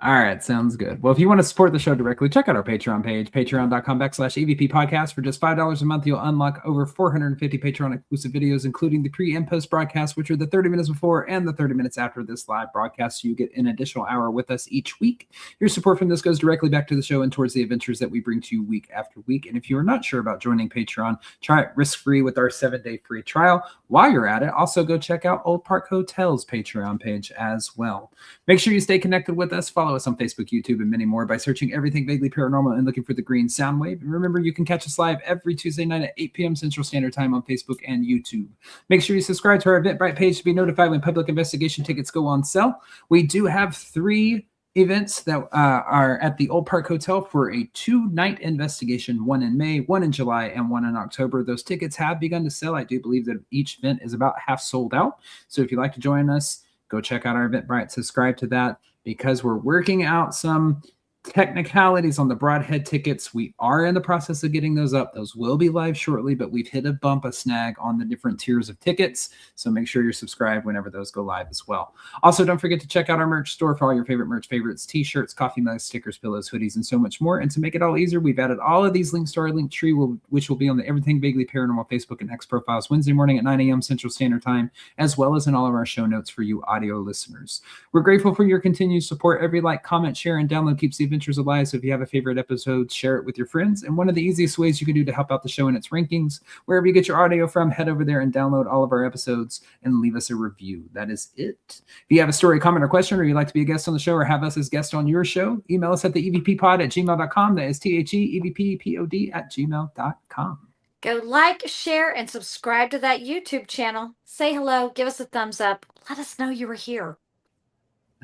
All right, sounds good. Well, if you want to support the show directly, check out our Patreon page, patreon.com/EVP podcast. For just $5 a month, you'll unlock over 450 Patreon exclusive videos, including the pre and post broadcasts, which are the 30 minutes before and the 30 minutes after this live broadcast. So you get an additional hour with us each week. Your support from this goes directly back to the show and towards the adventures that we bring to you week after week. And if you are not sure about joining Patreon, try it risk-free with our 7-day free trial. While you're at it, also go check out Old Park Hotel's Patreon page as well. Make sure you stay connected with us. Follow us on Facebook, YouTube, and many more by searching Everything Vaguely Paranormal and looking for the green sound wave. And remember, you can catch us live every Tuesday night at 8 p.m. Central Standard Time on Facebook and YouTube. Make sure you subscribe to our Eventbrite page to be notified when public investigation tickets go on sale. We do have 3 events that are at the Old Park Hotel for a 2-night investigation, one in May, one in July, and one in October. Those tickets have begun to sell. I do believe that each event is about half sold out. So if you'd like to join us, go check out our Eventbrite, subscribe to that, because we're working out some technicalities on the Broadhead tickets. We are in the process of getting those up. Those will be live shortly, but we've hit a snag on the different tiers of tickets. So make sure you're subscribed whenever those go live as well. Also, don't forget to check out our merch store for all your favorite merch favorites, t-shirts, coffee mugs, stickers, pillows, hoodies, and so much more. And to make it all easier, we've added all of these links to our link tree, which will be on the Everything Vaguely Paranormal Facebook and X profiles Wednesday morning at 9 a.m. Central Standard Time, as well as in all of our show notes for you audio listeners. We're grateful for your continued support. Every like, comment, share, and download keeps the adventures alive. So if you have a favorite episode, share it with your friends. And one of the easiest ways you can do to help out the show in its rankings, wherever you get your audio from, head over there and download all of our episodes and leave us a review. That is it. If you have a story, comment, or question, or you'd like to be a guest on the show or have us as guest on your show, email us at the evppod@gmail.com. That is THEEVPPOD@gmail.com. Go like, share, and subscribe to that YouTube channel. Say hello, give us a thumbs up. Let us know you were here.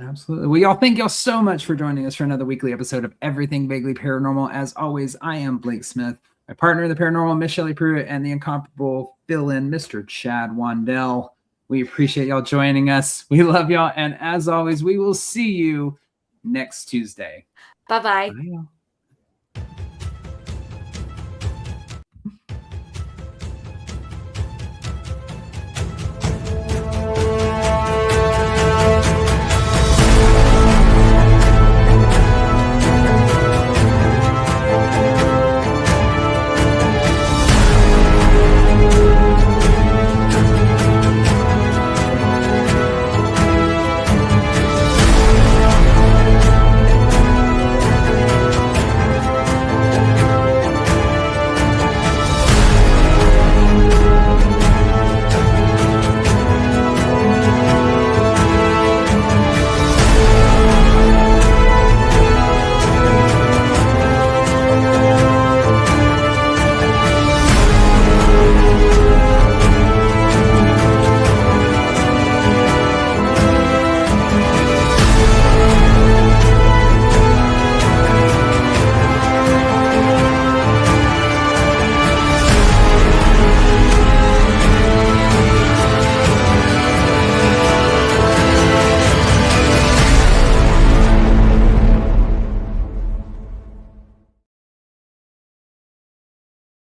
Absolutely. Well, y'all, thank y'all so much for joining us for another weekly episode of Everything Vaguely Paranormal. As always, I am Blake Smith, my partner in the paranormal, Miss Shelley Pruitt, and the incomparable fill-in, Mr. Chad Wandell. We appreciate y'all joining us. We love y'all. And as always, we will see you next Tuesday. Bye-bye. Bye, y'all.